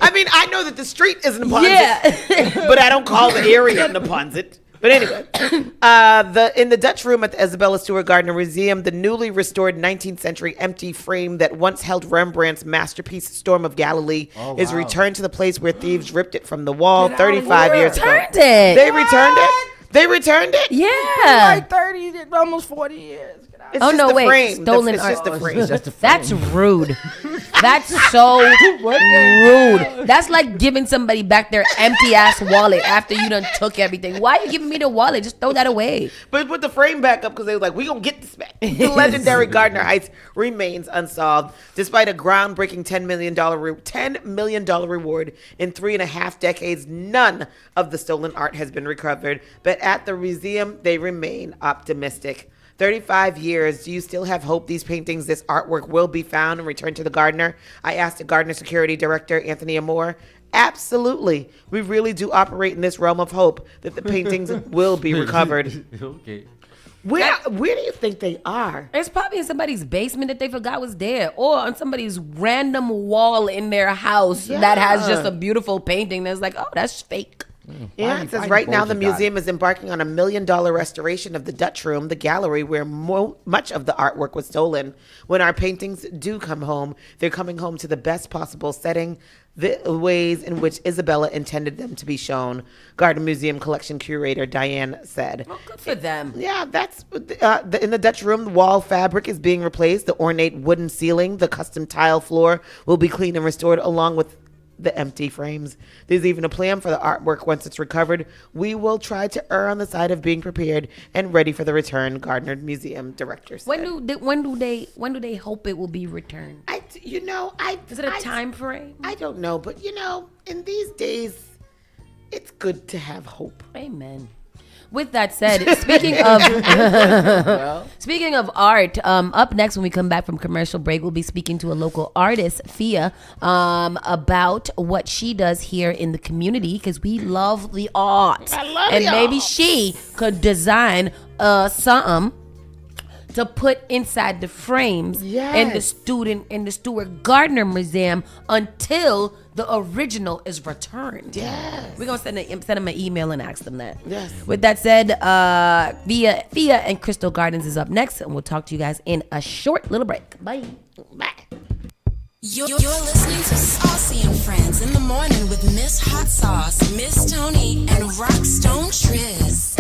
I mean, I know that the street is Neponsit, but I don't call the area Neponsit. But anyway, in the Dutch room at the Isabella Stewart Gardner Museum, the newly restored 19th century empty frame that once held Rembrandt's masterpiece Storm of Galilee is returned to the place where thieves ripped it from the wall 35 years ago. They returned it? They returned it? Yeah. Like 30, almost 40 years. It's just the frame. Stolen it's art. just the frame. That's rude. That's so rude. That's like giving somebody back their empty ass wallet after you done took everything. Why are you giving me the wallet? Just throw that away. But put the frame back up because they were like, we gonna get this back. The legendary Gardner heist remains unsolved despite a groundbreaking $10 million reward in 3.5 decades. None of the stolen art has been recovered, but at the museum they remain optimistic. 35 years. Do you still have hope these paintings, this artwork will be found and returned to the Gardner? I asked the Gardner Security Director, Anthony Amore. Absolutely. We really do operate in this realm of hope that the paintings will be recovered. Okay. Where do you think they are? It's probably in somebody's basement that they forgot was there, or on somebody's random wall in their house that has just a beautiful painting that's like, oh, that's fake. Yeah, it says right now the museum is embarking on $1 million restoration of the Dutch Room, the gallery where much of the artwork was stolen. When our paintings do come home, they're coming home to the best possible setting, the ways in which Isabella intended them to be shown, Gardner Museum Collection Curator Diane said. Well, good for them. Yeah, that's in the Dutch Room, the wall fabric is being replaced. The ornate wooden ceiling, the custom tile floor will be cleaned and restored along with the empty frames. There's even a plan for the artwork once it's recovered. We will try to err on the side of being prepared and ready for the return, Gardner Museum director said. When do they hope it will be returned? Is it a time frame? I don't know, but in these days, it's good to have hope. Amen. With that said, speaking of art, up next when we come back from commercial break, we'll be speaking to a local artist, Fia, about what she does here in the community because we love the art. I love and the maybe art. she could design something to put inside the frames in the Stuart Gardner Museum until the original is returned. Yes. We're going to send them an email and ask them that. Yes. With that said, Fia and Crystal Gardens is up next, and we'll talk to you guys in a short little break. Bye. Bye. You're listening to Saucy and Friends in the morning with Miss Hot Sauce, Miss Tony, and Rockstone Triz.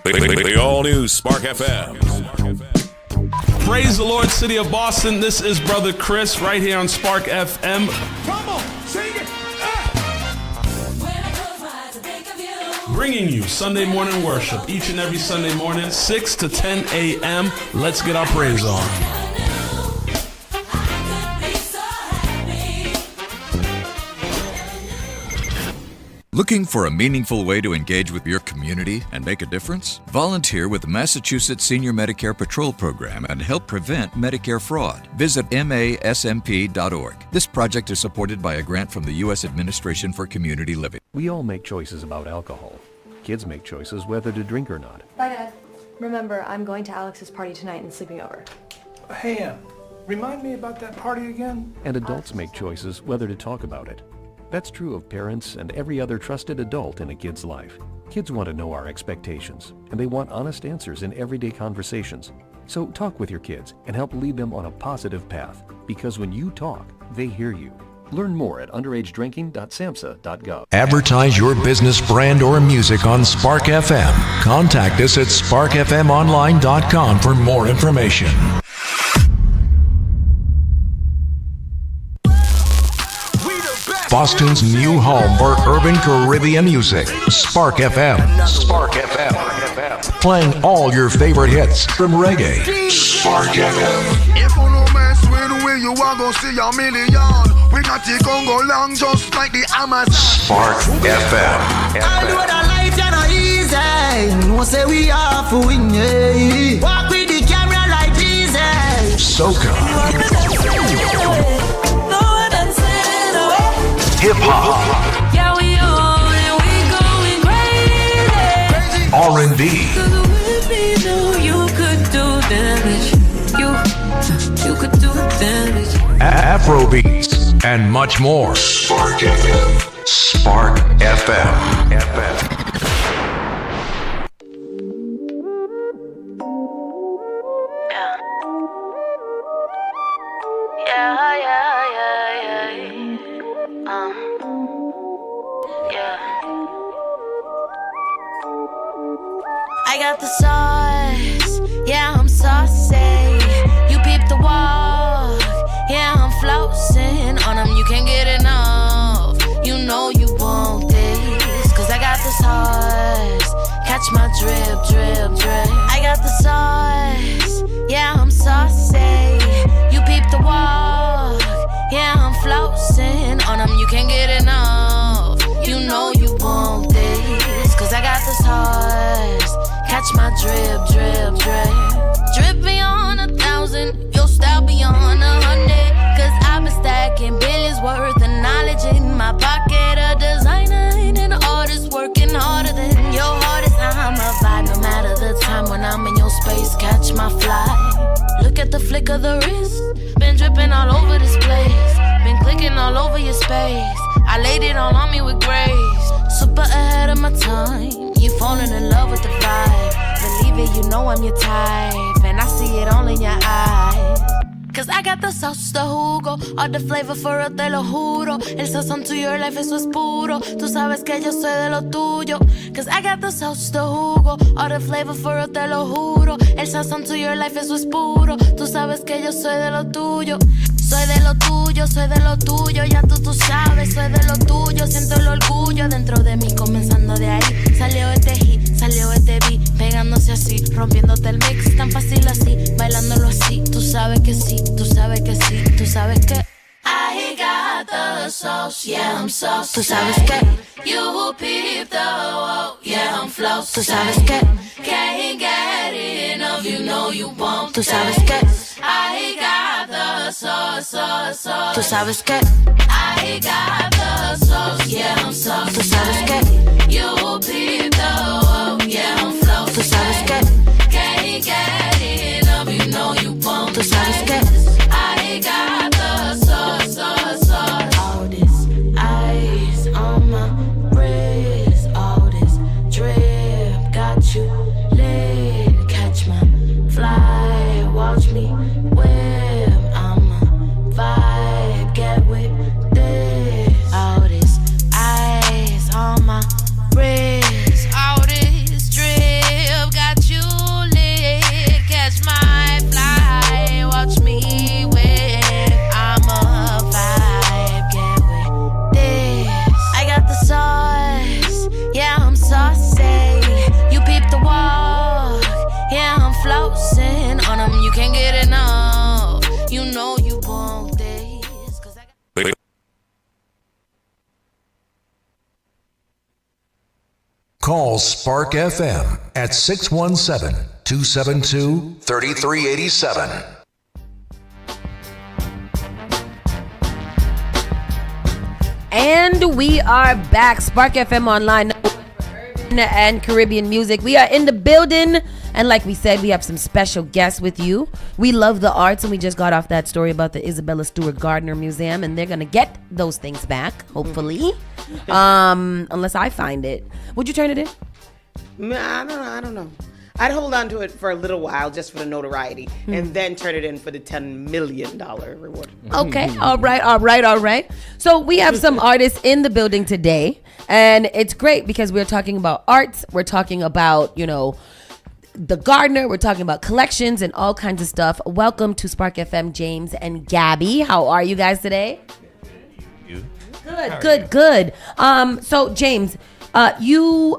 The all-new Spark FM. Praise the Lord, City of Boston. This is Brother Chris right here on Spark FM. Come on, sing it. Bringing you Sunday morning worship each and every Sunday morning, 6 to 10 a.m. Let's get our praise on. Looking for a meaningful way to engage with your community and make a difference? Volunteer with the Massachusetts Senior Medicare Patrol Program and help prevent Medicare fraud. Visit masmp.org. This project is supported by a grant from the U.S. Administration for Community Living. We all make choices about alcohol. Kids make choices whether to drink or not. Bye, Dad. Remember, I'm going to Alex's party tonight and sleeping over. Hey, remind me about that party again? And adults make choices whether to talk about it. That's true of parents and every other trusted adult in a kid's life. Kids want to know our expectations, and they want honest answers in everyday conversations. So talk with your kids and help lead them on a positive path, because when you talk, they hear you. Learn more at underagedrinking.samhsa.gov. Advertise your business, brand, or music on Spark FM. Contact us at sparkfmonline.com for more information. Boston's new home for urban Caribbean music. Spark FM. Spark FM. Playing all your favorite hits from reggae. Spark FM. If you no mess with we, you are gonna see a million. We got the Congo long just like the Amazon. Spark FM. I know that life is not easy. No say we are for win, yeah. Walk with the camera like Jesus. Soca. Hip hop. Yeah, we on and we going crazy. R&B. Cause with me, know you could do damage. You could do damage. Afrobeats and much more. Spark FM. Spark FM. I got the sauce, yeah, I'm saucy. You peep the walk, yeah, I'm flossing on them. You can't get enough, you know you want this. Cause I got the sauce, catch my drip, drip, drip. I got the sauce, yeah, I'm saucy. You peep the walk, yeah, I'm flossing on them. You can't get enough, you know you want this. Cause I got the sauce, my fly. Look at the flick of the wrist. Been dripping all over this place. Been clicking all over your space. I laid it all on me with grace. Super ahead of my time. You falling in love with the vibe. Believe it, you know I'm your type. And I see it all in your eyes. Cause I got the sauce, the jugo, all the flavor for real, te lo juro. El sazón to your life, eso es puro. Tú sabes que yo soy de lo tuyo. Cause I got the sauce, the jugo, all the flavor for real, te lo juro. El sazón to your life, eso es puro. Tú sabes que yo soy de lo tuyo. Soy de lo tuyo, soy de lo tuyo. Ya tú sabes, soy de lo tuyo. Siento el orgullo dentro de mí, comenzando de ahí. Salió este hit, salió este beat, pegándose así, rompiéndote el mix, tan fácil así, bailándolo así. Tú sabes que sí, tú sabes que sí, tú sabes que I got the sauce, yeah I'm saucy. Tú sabes que you peep the wow, yeah I'm flossy. Tú sabes que can't get enough, you know you want. Tú sabes que I got the sauce, sauce, sauce. Tú sabes que I got the sauce, yeah I'm saucy. Tú sabes que you peep the wow, yeah I'm flossy. Tú sabes que can't get enough, you know you want. Tú sabes que I got the sauce, sauce, sauce. All this ice on my wrist, all this drip got you lit. Catch my fly, watch me whip. I'm a vibe, get with this. All this ice on my wrist, all this drip got you lit. Catch my fly, watch me whip. I'm a vibe, get with this. I got the sauce, yeah I'm saucy. You peep the walk, yeah I'm flossing on them. You can't get enough, you know you want this. 'Cause I got Call Spark FM at 617-272-3387. And we are back. Spark FM Online and Caribbean music. We are in the building. And like we said, we have some special guests with you. We love the arts, and we just got off that story about the Isabella Stewart Gardner Museum, and they're going to get those things back, hopefully. Unless I find it. Would you turn it in? I don't know. I'd hold on to it for a little while just for the notoriety and then turn it in for the $10 million reward. Okay. All right. So we have some artists in the building today, and it's great because we're talking about arts. We're talking about, the Gardner. We're talking about collections and all kinds of stuff. Welcome to Spark FM, James and Gabby. How are you guys today? Good. So James, you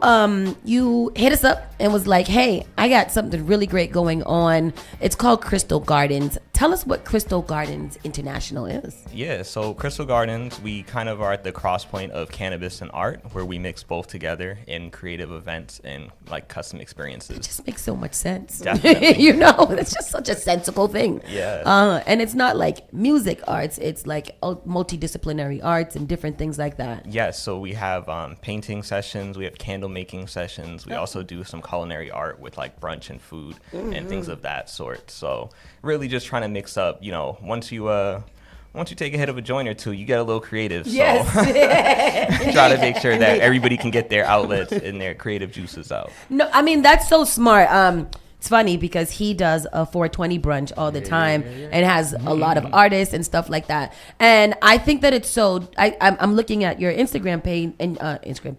hit us up and was like, hey, I got something really great going on. It's called Crystal Gardens. Tell us what Crystal Gardens International is. Yeah, so Crystal Gardens, we kind of are at the cross point of cannabis and art, where we mix both together in creative events and like custom experiences. It just makes so much sense. Definitely. It's just such a sensible thing. Yeah. And it's not like music arts, it's like multidisciplinary arts and different things like that. Yes, so we have painting sessions, we have candle making sessions, we also do some culinary art with like brunch and food and things of that sort. So really just trying to mix up, once you take a hit of a joint or two, you get a little creative. So try to make sure that everybody can get their outlets and their creative juices out. No, I mean, that's so smart. It's funny because he does a 420 brunch all the time and has a lot of artists and stuff like that. And I think that it's so. I'm looking at your Instagram page and Instagram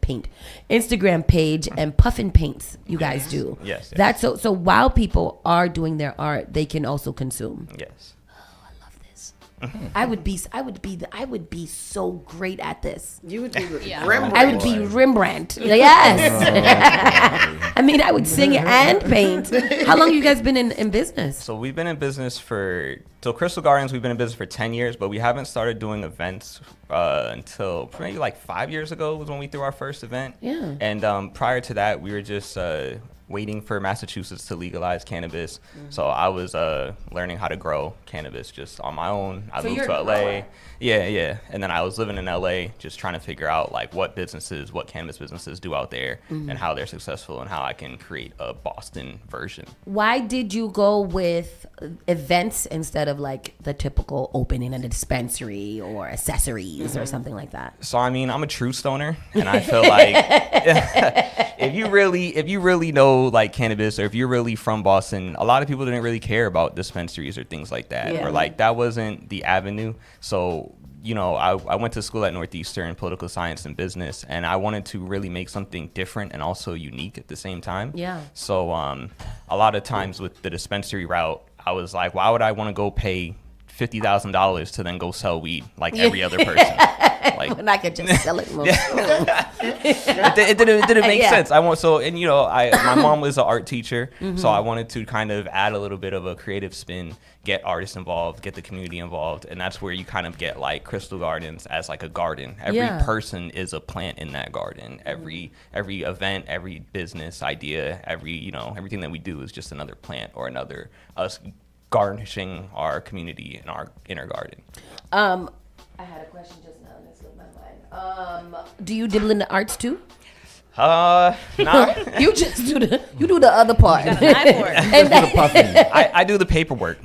page and Puffin Paints. You guys do. Yes. That's so. While people are doing their art, they can also consume. Yes. I would be so great at this. You would be Rembrandt. I would be Rembrandt. Yes. I mean, I would sing and paint. How long have you guys been in business? So we've been in business so Crystal Gardens, we've been in business for 10 years, but we haven't started doing events until maybe like 5 years ago was when we threw our first event. Yeah. And prior to that, we were just waiting for Massachusetts to legalize cannabis. So I was learning how to grow cannabis just on my own. I moved to LA. Yeah. And then I was living in LA just trying to figure out like what cannabis businesses do out there and how they're successful and how I can create a Boston version. Why did you go with events instead of like the typical opening a dispensary or accessories or something like that? So I mean, I'm a true stoner, and I feel like if you really know like cannabis, or if you're really from Boston, a lot of people didn't really care about dispensaries or things like that, or like that wasn't the avenue. So I went to school at Northeastern, political science and business, and I wanted to really make something different and also unique at the same time. Yeah. So a lot of times with the dispensary route, I was like, why would I want to go pay $50,000 to then go sell weed like every other person? Like, when I could just sell it more. it didn't make sense. My mom was an art teacher, so I wanted to kind of add a little bit of a creative spin, get artists involved, get the community involved, and that's where you kind of get like Crystal Gardens as like a garden. Every person is a plant in that garden. Every event, every business idea, everything that we do is just another plant or another us garnishing our community in our inner garden. I had a question just now and it slipped my mind. Do you dabble in the arts too? Nah. You just do the other part. I do the paperwork.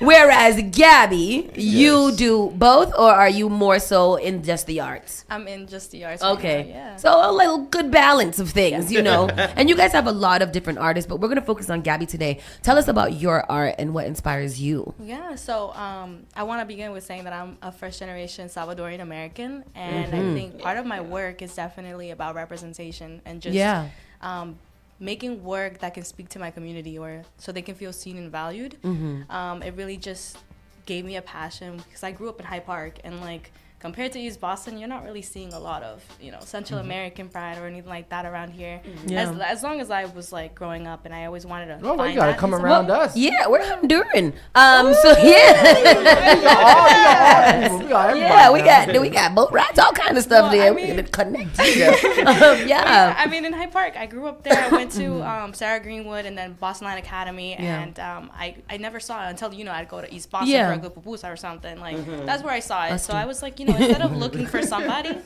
Whereas Gabby, you do both, or are you more so in just the arts? I'm in just the arts. Okay. Right now, yeah. So a little good balance of things, And you guys have a lot of different artists, but we're going to focus on Gabby today. Tell us about your art and what inspires you. Yeah, so I want to begin with saying that I'm a first generation Salvadorian American, and I think part of my work is definitely about representation and just making work that can speak to my community or so they can feel seen and valued. It really just gave me a passion because I grew up in Hyde Park, and like compared to East Boston, you're not really seeing a lot of, Central American pride or anything like that around here. As long as I was like growing up, and I always wanted to find you gotta come around us. Yeah, we're Honduran. We got boat rides, all kind of stuff there. We're gonna connect. I mean, in Hyde Park, I grew up there. I went to Sarah Greenwood and then Boston Line Academy, and I never saw it until I'd go to East Boston for a good pupusa or something. Like that's where I saw it. So I was like, instead of looking for somebody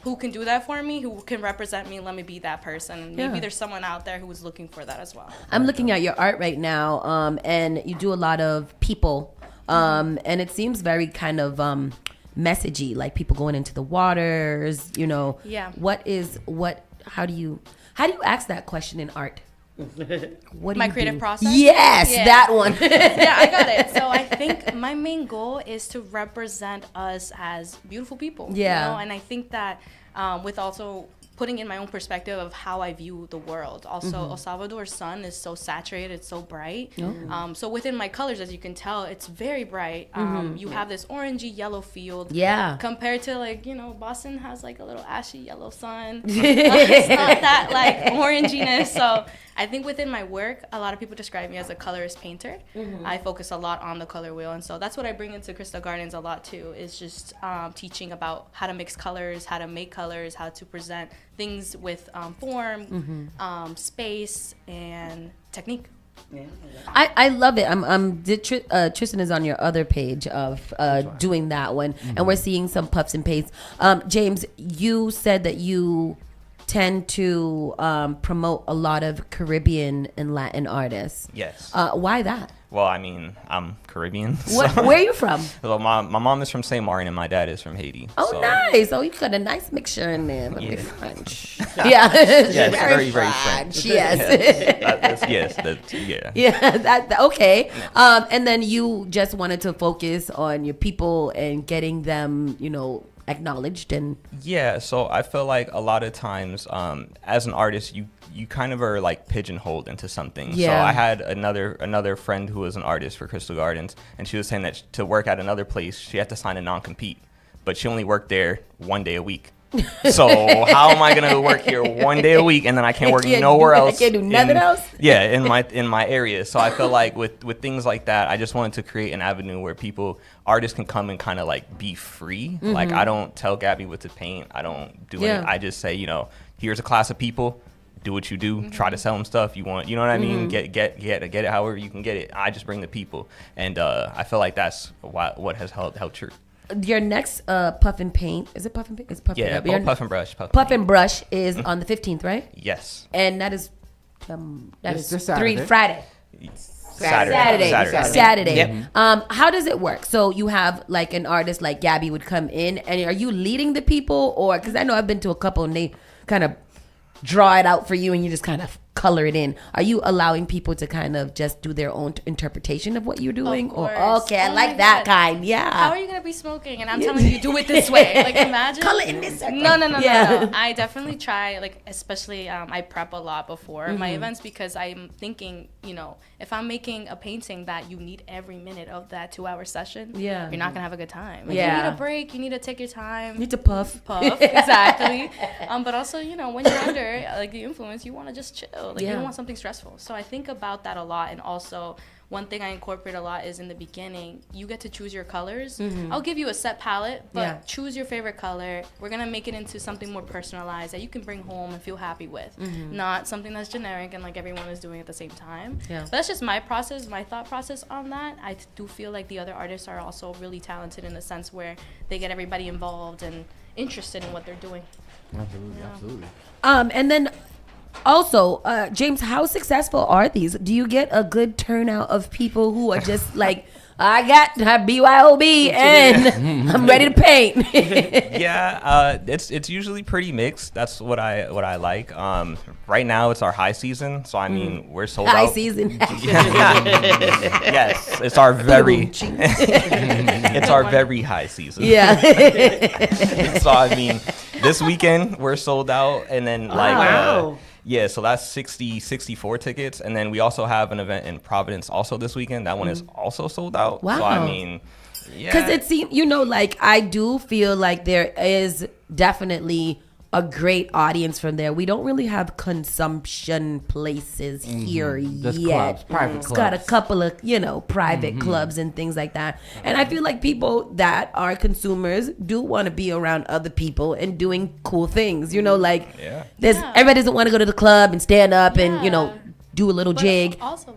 who can do that for me, who can represent me, let me be that person. Maybe there's someone out there who is looking for that as well. I'm looking at your art right now, and you do a lot of people, and it seems very kind of messagey, like people going into the waters, how do you ask that question in art? What my creative process? Yes, that one. Yeah, I got it. So I think my main goal is to represent us as beautiful people. Yeah. And I think that with also putting in my own perspective of how I view the world. Also, El Salvador's sun is so saturated, it's so bright. So within my colors, as you can tell, it's very bright. You have this orangey yellow field. Yeah. Compared to Boston has like a little ashy yellow sun. It's not that like oranginess. So I think within my work, a lot of people describe me as a colorist painter. I focus a lot on the color wheel, and so that's what I bring into Crystal Gardens a lot too, is just teaching about how to mix colors, how to make colors, how to present things with form, space, and technique. I love it. Tristan is on your other page of doing that one, and we're seeing some puffs and pastes. James, you said that you tend to promote a lot of Caribbean and Latin artists. Yes. Why that? Well, I mean, I'm Caribbean. Where are you from? Well, my mom is from St. Martin and my dad is from Haiti. Oh, nice. Oh, you got a nice mixture in there. Very French. Yes, very French. Yes. Okay. And then you just wanted to focus on your people and getting them, acknowledged and so I feel like a lot of times as an artist you kind of are like pigeonholed into something. So I had another friend who was an artist for Crystal Gardens, and she was saying that to work at another place she had to sign a non-compete, but she only worked there 1 day a week. So how am I gonna work here 1 day a week and then I can't work nowhere else? I can't do nothing else. Yeah, in my area. So I feel like with things like that, I just wanted to create an avenue where artists can come and kind of like be free. Like I don't tell Gabby what to paint. I don't do anything. I just say, here's a class of people. do what you do, try to sell them stuff. You know what I mean? Get it however you can get it. I just bring the people, and I feel like that's what has helped your next Puff and Paint, is it Puff and Paint? It's Puff yeah, and Puff and Brush. Puff and Brush is on the 15th, right? Yes. And that is this Saturday. Friday. Saturday. Yep. How does it work? So you have like an artist like Gabby would come in, and are you leading the people, or because I know I've been to a couple and they kind of draw it out for you and you just kind of color it in. Are you allowing people to kind of just do their own interpretation of what you're doing? Of course. Or okay, I like that kind. Yeah. How are you gonna be smoking and I'm telling you do it this way? Like imagine. Color in this circle. No. Yeah. I definitely try, like especially I prep a lot before my events because I'm thinking, if I'm making a painting that you need every minute of that 2-hour session, you're not gonna have a good time. Like, you need a break. You need to take your time. You need to puff. Exactly. But also, when you're under like the influence, you want to just chill. Like you don't want something stressful. So I think about that a lot. And also one thing I incorporate a lot is in the beginning, you get to choose your colors. I'll give you a set palette, but choose your favorite color. We're going to make it into something more personalized that you can bring home and feel happy with. Not something that's generic and like everyone is doing at the same time. But that's just my process, my thought process on that. I do feel like the other artists are also really talented in the sense where they get everybody involved and interested in what they're doing. Absolutely. And then also, James, how successful are these? Do you get a good turnout of people who are just like, I got BYOB and I'm ready to paint? It's usually pretty mixed. That's what I like. Right now it's our high season, so I mean we're sold out. High season. Yes, it's our very it's our very high season. Yeah. So I mean, this weekend we're sold out, and then yeah, so that's 64 tickets. And then we also have an event in Providence also this weekend. That one is also sold out. Wow. So, I mean, yeah. Because it seems, like I do feel like there is definitely a great audience from there. We don't really have consumption places here Just yet. clubs, private It's clubs. got a couple of, private clubs and things like that. And I feel like people that are consumers do want to be around other people and doing cool things. Everybody doesn't want to go to the club and stand up and, do a little jig. Also,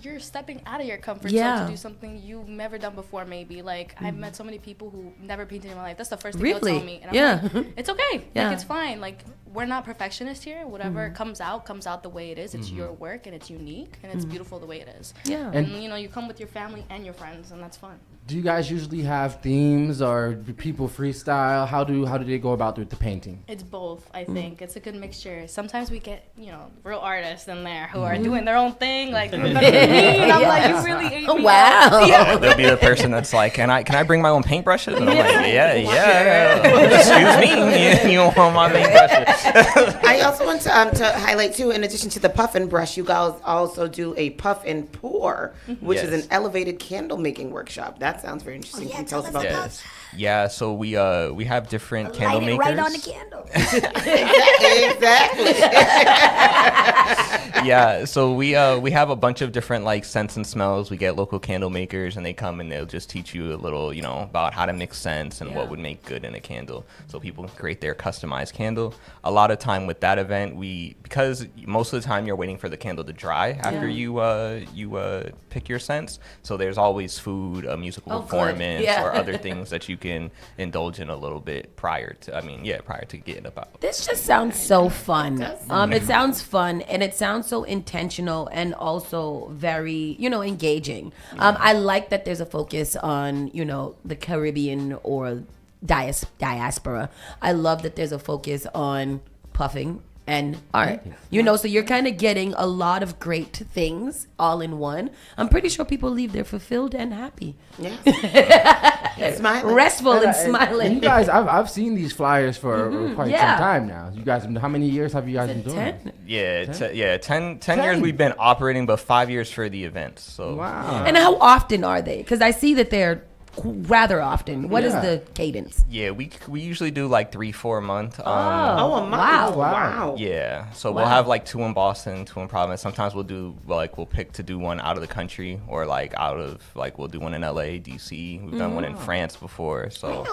you're stepping out of your comfort zone to do something you've never done before. Maybe I've met so many people who never painted in my life. That's the first thing they'll tell me, and I'm like, it's okay. Like it's fine. Like we're not perfectionists here. Whatever comes out the way it is. It's your work and it's unique and it's beautiful the way it is. Yeah. And you come with your family and your friends, and that's fun. Do you guys usually have themes or do people freestyle? How do they go about the painting? It's both, I think. It's a good mixture. Sometimes we get, real artists in there who are doing their own thing, like better than me, and I'm like, you really ate me wow. up. There'll be the person that's like, can I bring my own paintbrushes? And I'm like, yeah. Excuse me, you don't want my paintbrushes. I also want to highlight too, in addition to the puff and brush, you guys also do a puff and pour, which is an elevated candle making workshop. That sounds very interesting. Can you tell us about that? Yeah, so we have different candle makers. Right on the candle. Exactly. Yeah, so we have a bunch of different scents and smells. We get local candle makers, and they come and they'll just teach you a little, about how to mix scents and what would make good in a candle. So people can create their customized candle. A lot of time with that event, because most of the time you're waiting for the candle to dry after you pick your scents. So there's always food, a musical performance, or other things that you can indulge in a little bit prior to getting about. This just sounds so fun. It sounds fun, and it sounds so intentional and also very, engaging. I like that there's a focus on, the Caribbean or diaspora. I love that there's a focus on puffing and art, so you're kind of getting a lot of great things all in one. I'm pretty sure people leave there fulfilled and happy. Yeah. Smiling. Restful and smiling. And you guys, I've seen these flyers for quite some time now. You guys, how many years have you guys been doing it? 10 years we've been operating, but 5 years for the event. So wow. And how often are they? Because I see that they're rather often? What is the cadence? Yeah, we usually do like 3-4 a month. A month. Wow. Yeah, so we'll have like 2 in Boston, 2 in Providence. Sometimes we'll pick to do one out of the country, or like we'll do one in LA, DC. We've done one in France before. So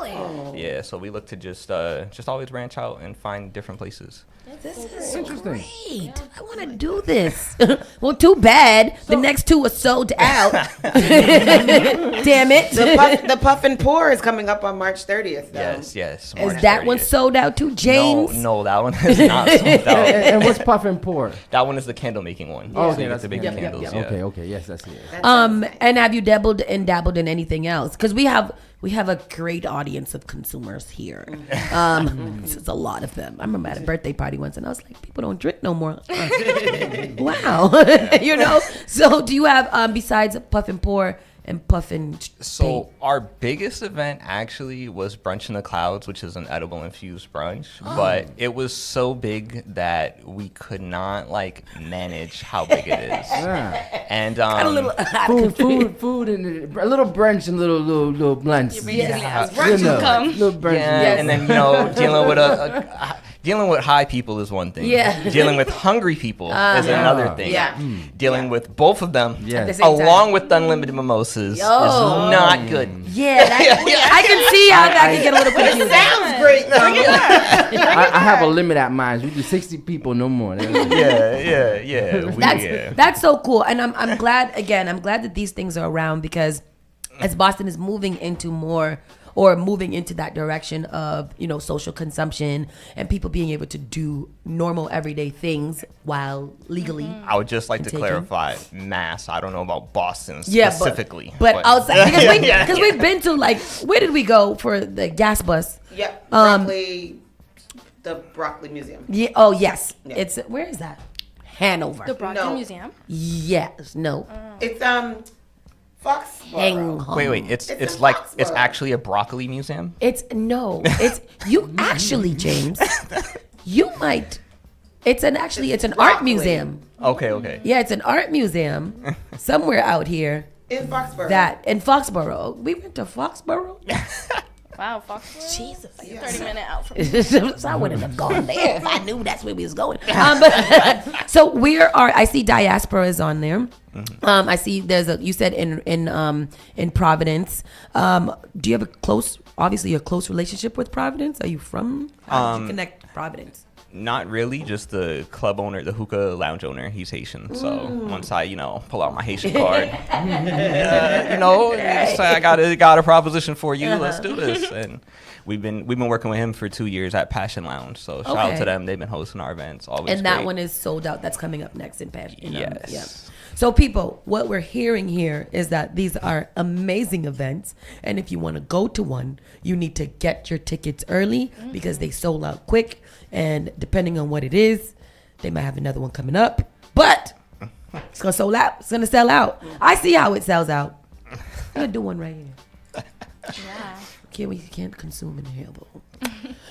yeah, so we look to just always branch out and find different places. This is interesting. Great. I want to do this. Well, too bad. The next 2 are sold out. Damn it. The Puff and Pour is coming up on March 30th. Though. Yes. Is that one sold out too, James? No, that one is not sold out. And what's Puff and Pour? That one is the candle making one. Oh, So okay, you get that's the big candles. Yeah. Okay, yes, that's it. And have you dabbled in anything else? Because we have a great audience of consumers here. It's a lot of them. I remember at a birthday party once, and I was like, people don't drink no more. Wow. So do you have, besides Puff and Pour and Puff and So our biggest event actually was Brunch in the Clouds, which is an edible infused brunch. But it was so big that we could not manage how big it is. Yeah. And food and a little brunch and little lunch. Little brunch. Yeah, and then dealing with high people is one thing. Yeah. Dealing with hungry people is another thing. Yeah. Dealing with both of them, At the same along time. with unlimited mimosas, is not good. Yeah, I can see how that can get a little confusing. Sounds great though. I have a limit at mine. We do 60 people, no more. That's so cool, and I'm glad. Again, I'm glad that these things are around, because as Boston is moving into that direction of social consumption and people being able to do normal everyday things while legally. I would just like to clarify, Mass. I don't know about Boston Yeah, specifically, but outside, because we've been to, where did we go for the gas bus? Yep, the Broccoli Museum. Yeah. Oh yes, Yeah. it's where is that? Hanover. The Brockton Museum? Yes. No. It's Foxborough. Wait. It's actually a broccoli museum. It's you actually, James. You might. It's an art museum. Okay. Yeah, it's an art museum somewhere out here. In Foxborough. In Foxborough. We went to Foxborough. Wow, Foxborough. Jesus. Like 30-minute out from So I wouldn't have gone there if I knew that's where we was going. So I see Diaspora is on there. Mm-hmm. I see you said in Providence. Do you have a close relationship with Providence? Are you from? How did you connect Providence? Not really, just the club owner, the hookah lounge owner. He's Haitian, so once I, pull out my Haitian card, say I got a proposition for you. Let's do this. And we've been working with him for 2 years at Passion Lounge. So shout out to them. They've been hosting our events. Always and that great. one is sold out. That's coming up next in Passion. Yes. Yeah. So people, what we're hearing here is that these are amazing events, and if you want to go to one, you need to get your tickets early because they sold out quick. And depending on what it is, they might have another one coming up. But it's gonna sell out. It's gonna sell out. I see how it sells out. I'm gonna do one right here. Yeah. We can't consume inhalable.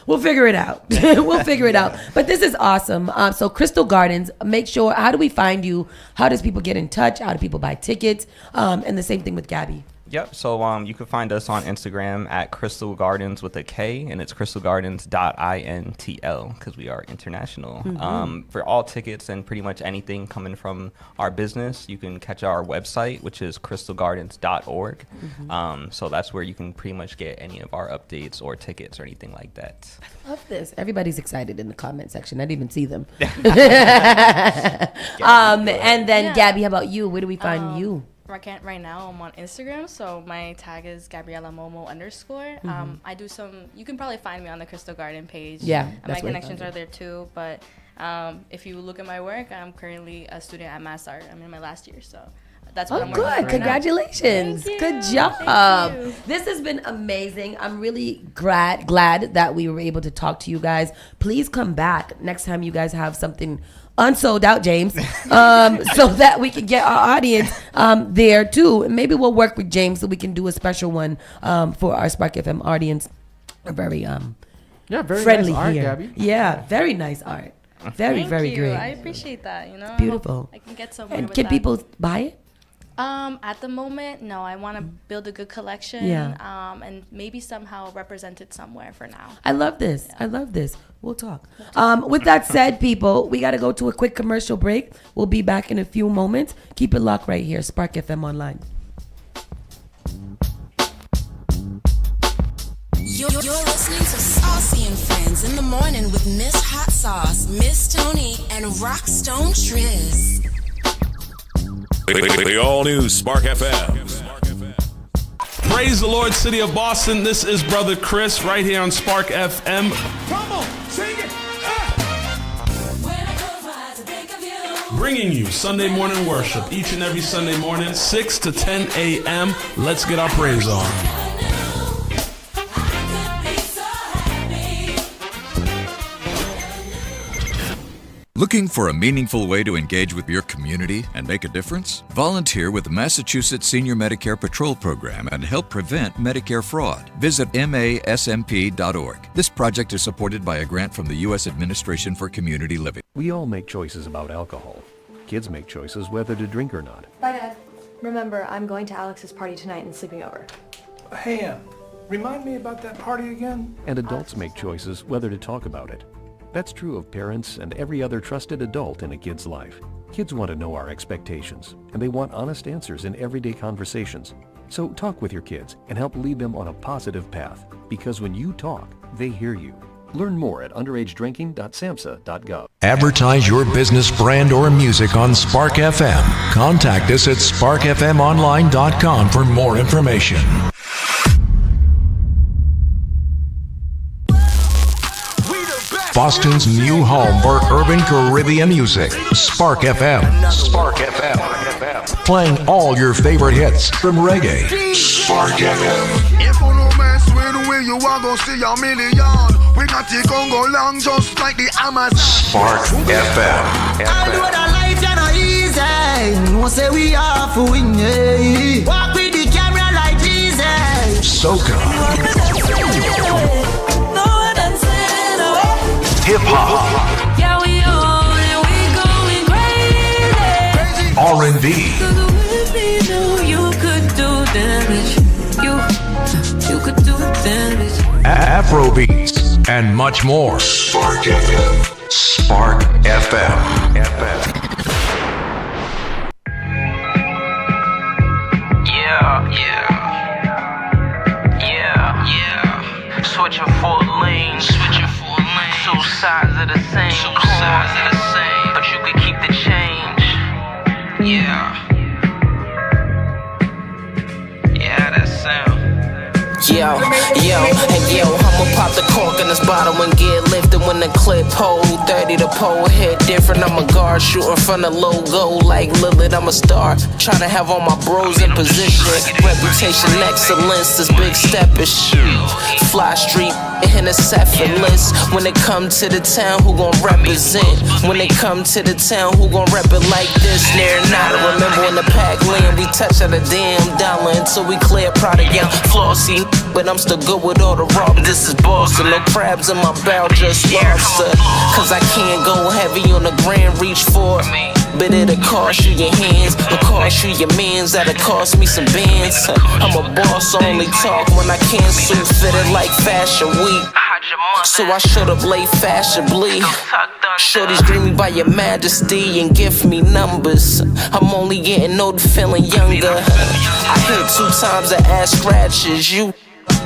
We'll figure it out. But this is awesome. So Crystal Gardens, make sure, how do we find you? How does people get in touch? How do people buy tickets? And the same thing with Gabby. Yep. So you can find us on Instagram at Crystal Gardens with a K, and it's crystalgardens.intl because we are international. Mm-hmm. For all tickets and pretty much anything coming from our business, you can catch our website, which is crystalgardens.org. Mm-hmm. So that's where you can pretty much get any of our updates or tickets or anything like that. I love this. Everybody's excited in the comment section. I didn't even see them. And then Gabby, how about you? Where do we find you? Right now I'm on Instagram, so my tag is Gabriela Momo _. I do you can probably find me on the Crystal Garden page. Yeah, my connections are there too. But if you look at my work, I'm currently a student at Mass Art. I'm in my last year, so that's what I'm working on. Good. Congratulations. Good job. This has been amazing. I'm really glad that we were able to talk to you guys. Please come back next time you guys have something unsold out, James, so that we can get our audience there too. And maybe we'll work with James so we can do a special one for our Spark FM audience. Very very friendly nice art, here. Gabby. Yeah, very nice art. Very Thank you. great. I appreciate that. Beautiful. I can get somewhere. And with can that. people buy it? At the moment, no. I want to build a good collection. Yeah. And maybe somehow represent it somewhere for now. I love this. I love this. We'll talk. With that said, people, we got to go to a quick commercial break. We'll be back in a few moments. Keep it locked right here. Spark FM Online. You're listening to Saucy and Friends in the morning with Miss Hot Sauce, Miss Tony, and Rockstone Triz. The all-new Spark FM. Praise the Lord, City of Boston. This is Brother Chris right here on Spark FM. Come on, sing it. Bringing you Sunday morning worship each and every Sunday morning, 6 to 10 a.m. Let's get our praise on. Looking for a meaningful way to engage with your community and make a difference? Volunteer with the Massachusetts Senior Medicare Patrol Program and help prevent Medicare fraud. Visit masmp.org. This project is supported by a grant from the U.S. Administration for Community Living. We all make choices about alcohol. Kids make choices whether to drink or not. Bye, Dad. Remember, I'm going to Alex's party tonight and sleeping over. Hey, remind me about that party again? And adults make choices whether to talk about it. That's true of parents and every other trusted adult in a kid's life. Kids want to know our expectations, and they want honest answers in everyday conversations. So talk with your kids and help lead them on a positive path, because when you talk, they hear you. Learn more at underagedrinking.samhsa.gov. Advertise your business, brand, or music on Spark FM. Contact us at sparkfmonline.com for more information. Boston's new home for urban Caribbean music. Spark FM. Spark FM. Playing all your favorite hits from reggae. Spark FM. If you no mess with we, you are gonna see a million. We got it gon' go long just like the Amazon. Spark FM. I know that life is not easy. No say we are for win. Walk with the camera like Jesus. Soca. Hip hop. Yeah, we on and we going crazy. R&B. You could do damage. You could do damage. Afrobeats and much more. Spark FM. Spark FM. Yeah. Switching for lanes. Two sides of the same coin, but you can keep the change. Yeah, that sound. Yo, I'ma pop the cork in this bottle and get lifted when the clip hold 30 the pole hit different. I'm a guard shooting from the logo like Lillard. I'm a star trying to have all my bros in position. Reputation excellence, this big step is fly street and it's effortless. When it come to the town, who gon' represent? When it come to the town, who gon' rep it like this? Near not. I remember when the pack land, we touched at a damn dollar until we clear product young flossy. But I'm still good with all the raw. This is Boston, no crabs in my barrel, just lobster. Cause I can't go heavy on the grand reach for it. But it'll cost you your hands, it'll cost you your mans, that'll cost me some bands. I'm a boss, only talk when I can't suit fitted like Fashion Week. So I showed up late fashionably. Shorties greet me by your majesty and give me numbers. I'm only getting older, feeling younger. I hit 2 times the ass scratches. You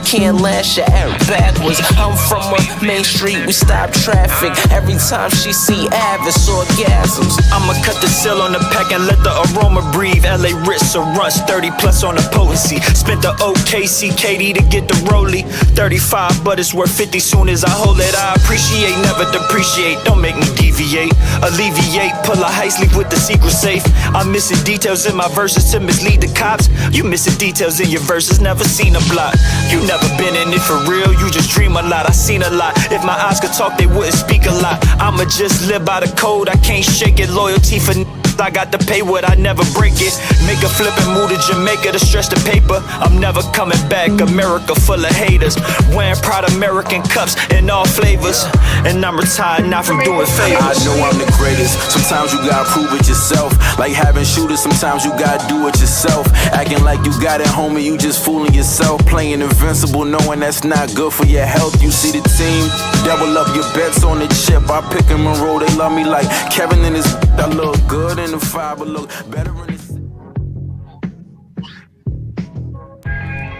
can't lash your air backwards. I'm from a main street, we stop traffic. Every time she see Avis orgasms. I'ma cut the seal on the pack and let the aroma breathe. LA Ritz or Runs, 30 plus on the potency. Spent the OKC KD to get the Rollie. 35 but it's worth 50 soon as I hold it. I appreciate, never depreciate, don't make me deviate. Alleviate, pull a high sleep with the secret safe. I'm missing details in my verses to mislead the cops. You missing details in your verses, never seen a block. You never been in it for real, you just dream a lot. I seen a lot, if my eyes could talk they wouldn't speak a lot. I'ma just live by the code, I can't shake it. Loyalty for first I got to pay what I never break it. Make a flip and move to Jamaica to stretch the paper. I'm never coming back, America full of haters. Wearing proud American cups in all flavors. And I'm retired not from doing favors. I know I'm the greatest. Sometimes you gotta prove it yourself. Like having shooters, sometimes you gotta do it yourself. Acting like you got it, homie, you just fooling yourself. Playing invincible, knowing that's not good for your health. You see the team, double up your bets on the chip. I pick them and roll, they love me like Kevin and his. I look good in the fire, but look better in the.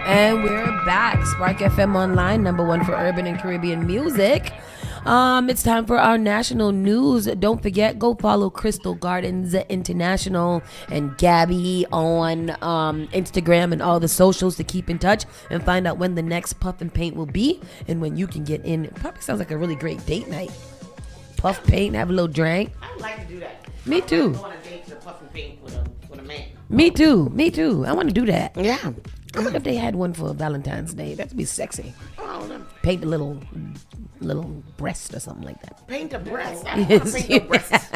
And we're back. Spark FM Online, #1 for urban and Caribbean music. It's time for our national news. Don't forget, go follow Crystal Gardens International and Gabby on Instagram and all the socials to keep in touch and find out when the next Puff and Paint will be and when you can get in. It probably sounds like a really great date night. Puff paint, have a little drink. I'd like to do that. Me too. I want to date to Puff and Paint with a man. Me too. I want to do that. Yeah. I wonder if they had one for Valentine's Day. That'd be sexy. Paint a little breast or something like that. Paint a breast. I don't want to paint no breasts.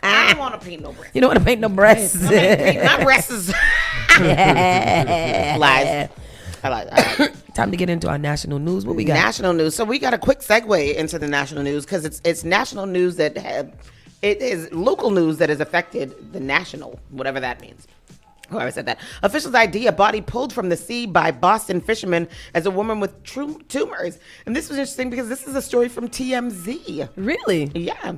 I don't want to paint no breasts. You don't want to paint no breasts. My breasts. Yeah. Lies. I like that. Time to get into our national news. What we got? National news. So we got a quick segue into the national news because it's national news it is local news that has affected the national, whatever that means. Whoever said that. Officials ID a body pulled from the sea by Boston fishermen as a woman with tumors. And this was interesting because this is a story from TMZ. Really? Yeah.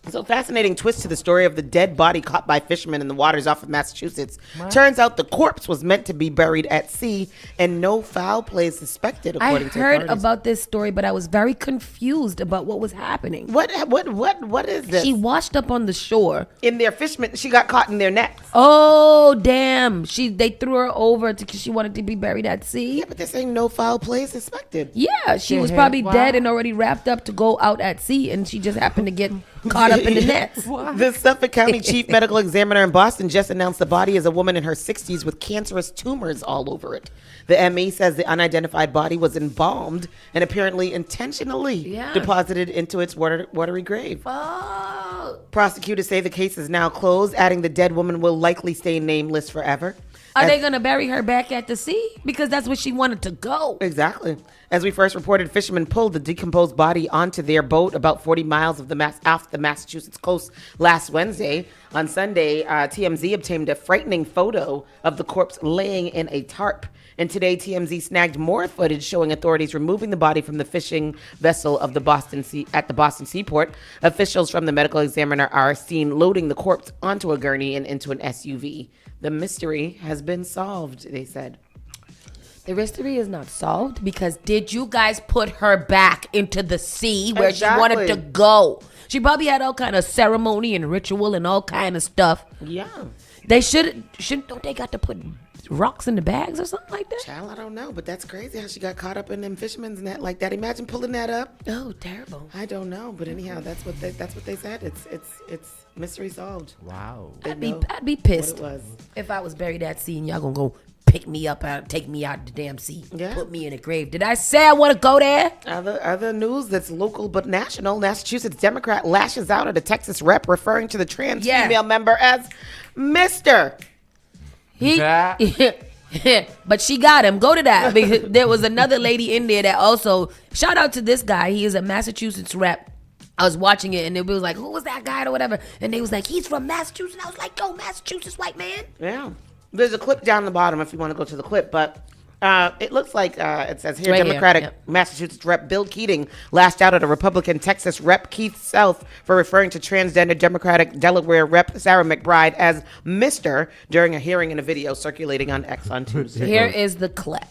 So fascinating twist to the story of the dead body caught by fishermen in the waters off of Massachusetts. What? Turns out the corpse was meant to be buried at sea and no foul play is suspected, according to I heard authorities. about this story, but I was very confused about what was happening. What is this? She washed up on the shore. In their fishermen, she got caught in their nets. Oh, damn. They threw her over because she wanted to be buried at sea. Yeah, but they're saying no foul play is suspected. Yeah, she was probably dead and already wrapped up to go out at sea, and she just happened to get caught up in the nets. The Suffolk County Chief Medical Examiner in Boston just announced the body is a woman in her 60s with cancerous tumors all over it. The ME says the unidentified body was embalmed and apparently intentionally deposited into its watery grave. Prosecutors say the case is now closed, adding the dead woman will likely stay nameless forever. Are they going to bury her back at the sea? Because that's where she wanted to go. Exactly. As we first reported, fishermen pulled the decomposed body onto their boat about 40 miles of off the Massachusetts coast last Wednesday. On Sunday, TMZ obtained a frightening photo of the corpse laying in a tarp. And today, TMZ snagged more footage showing authorities removing the body from the fishing vessel of the Boston seaport. Officials from the medical examiner are seen loading the corpse onto a gurney and into an SUV. The mystery has been solved, they said. The mystery is not solved because did you guys put her back into the sea where she wanted to go? She probably had all kind of ceremony and ritual and all kind of stuff. Yeah. They don't they got to put rocks in the bags or something like that? Child, I don't know, but that's crazy how she got caught up in them fishermen's net like that. Imagine pulling that up. Oh, terrible. I don't know, but anyhow, that's what they said. It's mystery solved. Wow. I'd be pissed what it was. if I was buried at sea and y'all gonna go pick me up and take me out of the damn sea. Yeah. Put me in a grave. Did I say I want to go there? Other news that's local but national. Massachusetts Democrat lashes out at a Texas rep referring to the trans female member as Mr. But she got him. Go to that. Because there was another lady in there that also, shout out to this guy. He is a Massachusetts rep. I was watching it and it was like, who was that guy or whatever? And they was like, he's from Massachusetts. And I was like, go Massachusetts, white man. Yeah. There's a clip down the bottom if you want to go to the clip, but it looks like it says here, right Democratic here. Yep. Massachusetts Rep Bill Keating lashed out at a Republican Texas Rep Keith South for referring to transgender Democratic Delaware Rep Sarah McBride as Mr. during a hearing in a video circulating on X on Tuesday. Here is the clip.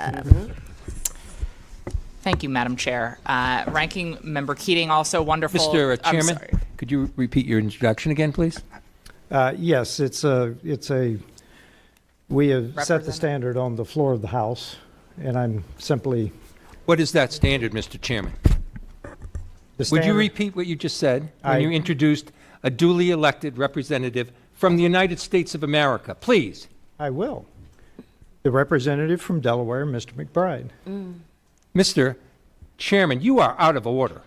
Thank you, Madam Chair. Ranking Member Keating, also wonderful. Mr. Chairman, could you repeat your introduction again, please? Yes, we have set the standard on the floor of the House, and I'm simply... What is that standard, Mr. Chairman? Would you repeat what you just said when you introduced a duly elected representative from the United States of America? Please. I will. The representative from Delaware, Mr. McBride. Mr. Chairman, you are out of order.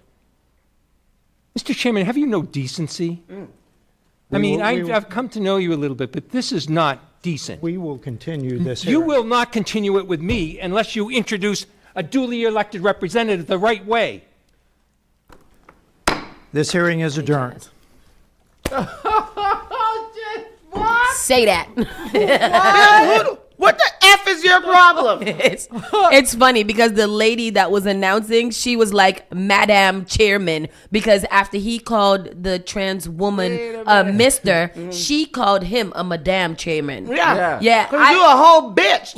Mr. Chairman, have you no decency? I've come to know you a little bit, but this is not decent. We will continue this. You will not continue it with me unless you introduce a duly elected representative the right way. This hearing is adjourned. Say that. What the F is your problem? It's funny because the lady that was announcing, she was like Madam Chairman, because after he called the trans woman Mr., she called him a Madam Chairman. Yeah. Yeah. Because you a whole bitch.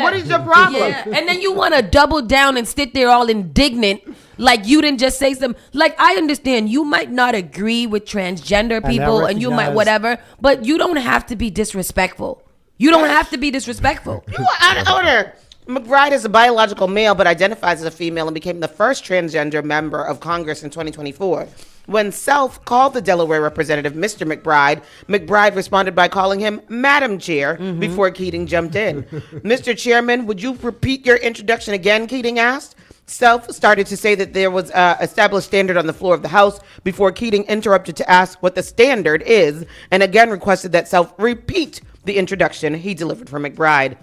What is your problem? Yeah. And then you want to double down and sit there all indignant like you didn't just say something. Like, I understand you might not agree with transgender people and you might whatever, but you don't have to be disrespectful. You don't have to be disrespectful. You are out of order. McBride is a biological male but identifies as a female and became the first transgender member of Congress in 2024. When Self called the Delaware representative Mr. McBride, McBride responded by calling him Madam Chair before Keating jumped in. Mr. Chairman, would you repeat your introduction again, Keating asked. Self started to say that there was an established standard on the floor of the House before Keating interrupted to ask what the standard is and again requested that Self repeat the introduction he delivered for McBride.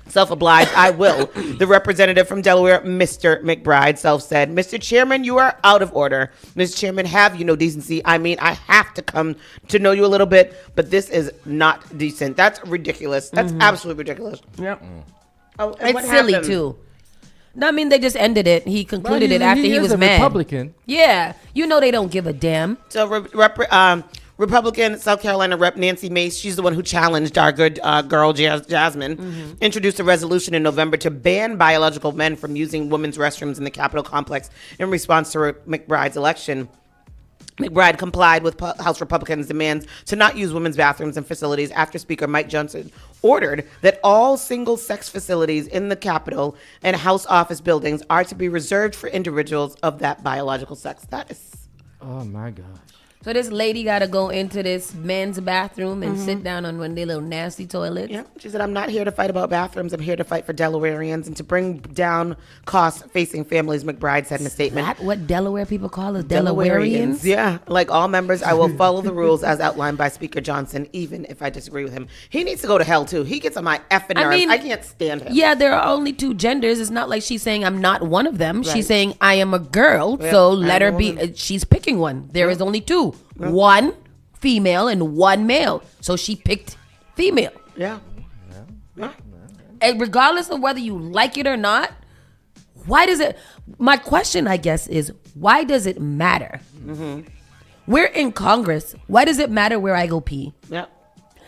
Self obliged, I will. The representative from Delaware, Mr. McBride, Self said, Mr. Chairman, you are out of order. Mr. Chairman, have you no decency? I mean, I have to come to know you a little bit, but this is not decent. That's ridiculous. That's absolutely ridiculous. Yep. Oh, and It's what silly, happened? too. No, I mean, they just ended it. He concluded it after he was a mad. Republican. Yeah. You know they don't give a damn. So, Republican South Carolina Rep Nancy Mace, she's the one who challenged our good girl Jasmine, introduced a resolution in November to ban biological men from using women's restrooms in the Capitol complex in response to McBride's election. McBride complied with House Republicans' demands to not use women's bathrooms and facilities after Speaker Mike Johnson ordered that all single-sex facilities in the Capitol and House office buildings are to be reserved for individuals of that biological sex. That is... Oh, my gosh. So this lady got to go into this men's bathroom and sit down on one of their little nasty toilets. Yeah, she said, I'm not here to fight about bathrooms. I'm here to fight for Delawareans and to bring down costs facing families, McBride said in a statement. That what Delaware people call us Delawareans? Yeah, like all members, I will follow the rules as outlined by Speaker Johnson, even if I disagree with him. He needs to go to hell, too. He gets on my effing nerves. I can't stand him. Yeah, there are only two genders. It's not like she's saying I'm not one of them. Right. She's saying I am a girl, Yeah, so I'm let her a be. woman. She's picking one. There is only two. One female and one male. So she picked female. Yeah. And regardless of whether you like it or not, why does it... My question, I guess, is why does it matter? We're in Congress. Why does it matter where I go pee? Yeah.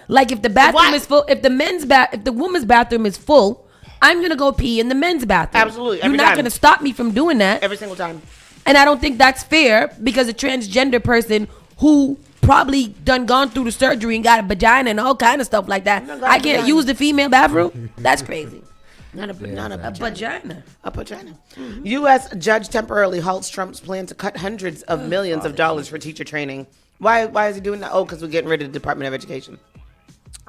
Like if the bathroom is full, if the woman's bathroom is full, I'm gonna go pee in the men's bathroom. Absolutely. You're Every not time. gonna stop me from doing that. Every single time. And I don't think that's fair because a transgender person who probably gone through the surgery and got a vagina and all kind of stuff like that, I can't use the female bathroom? That's crazy. Not a vagina. A vagina. U.S. judge temporarily halts Trump's plan to cut hundreds of millions of dollars for teacher training. Why is he doing that? Oh, because we're getting rid of the Department of Education.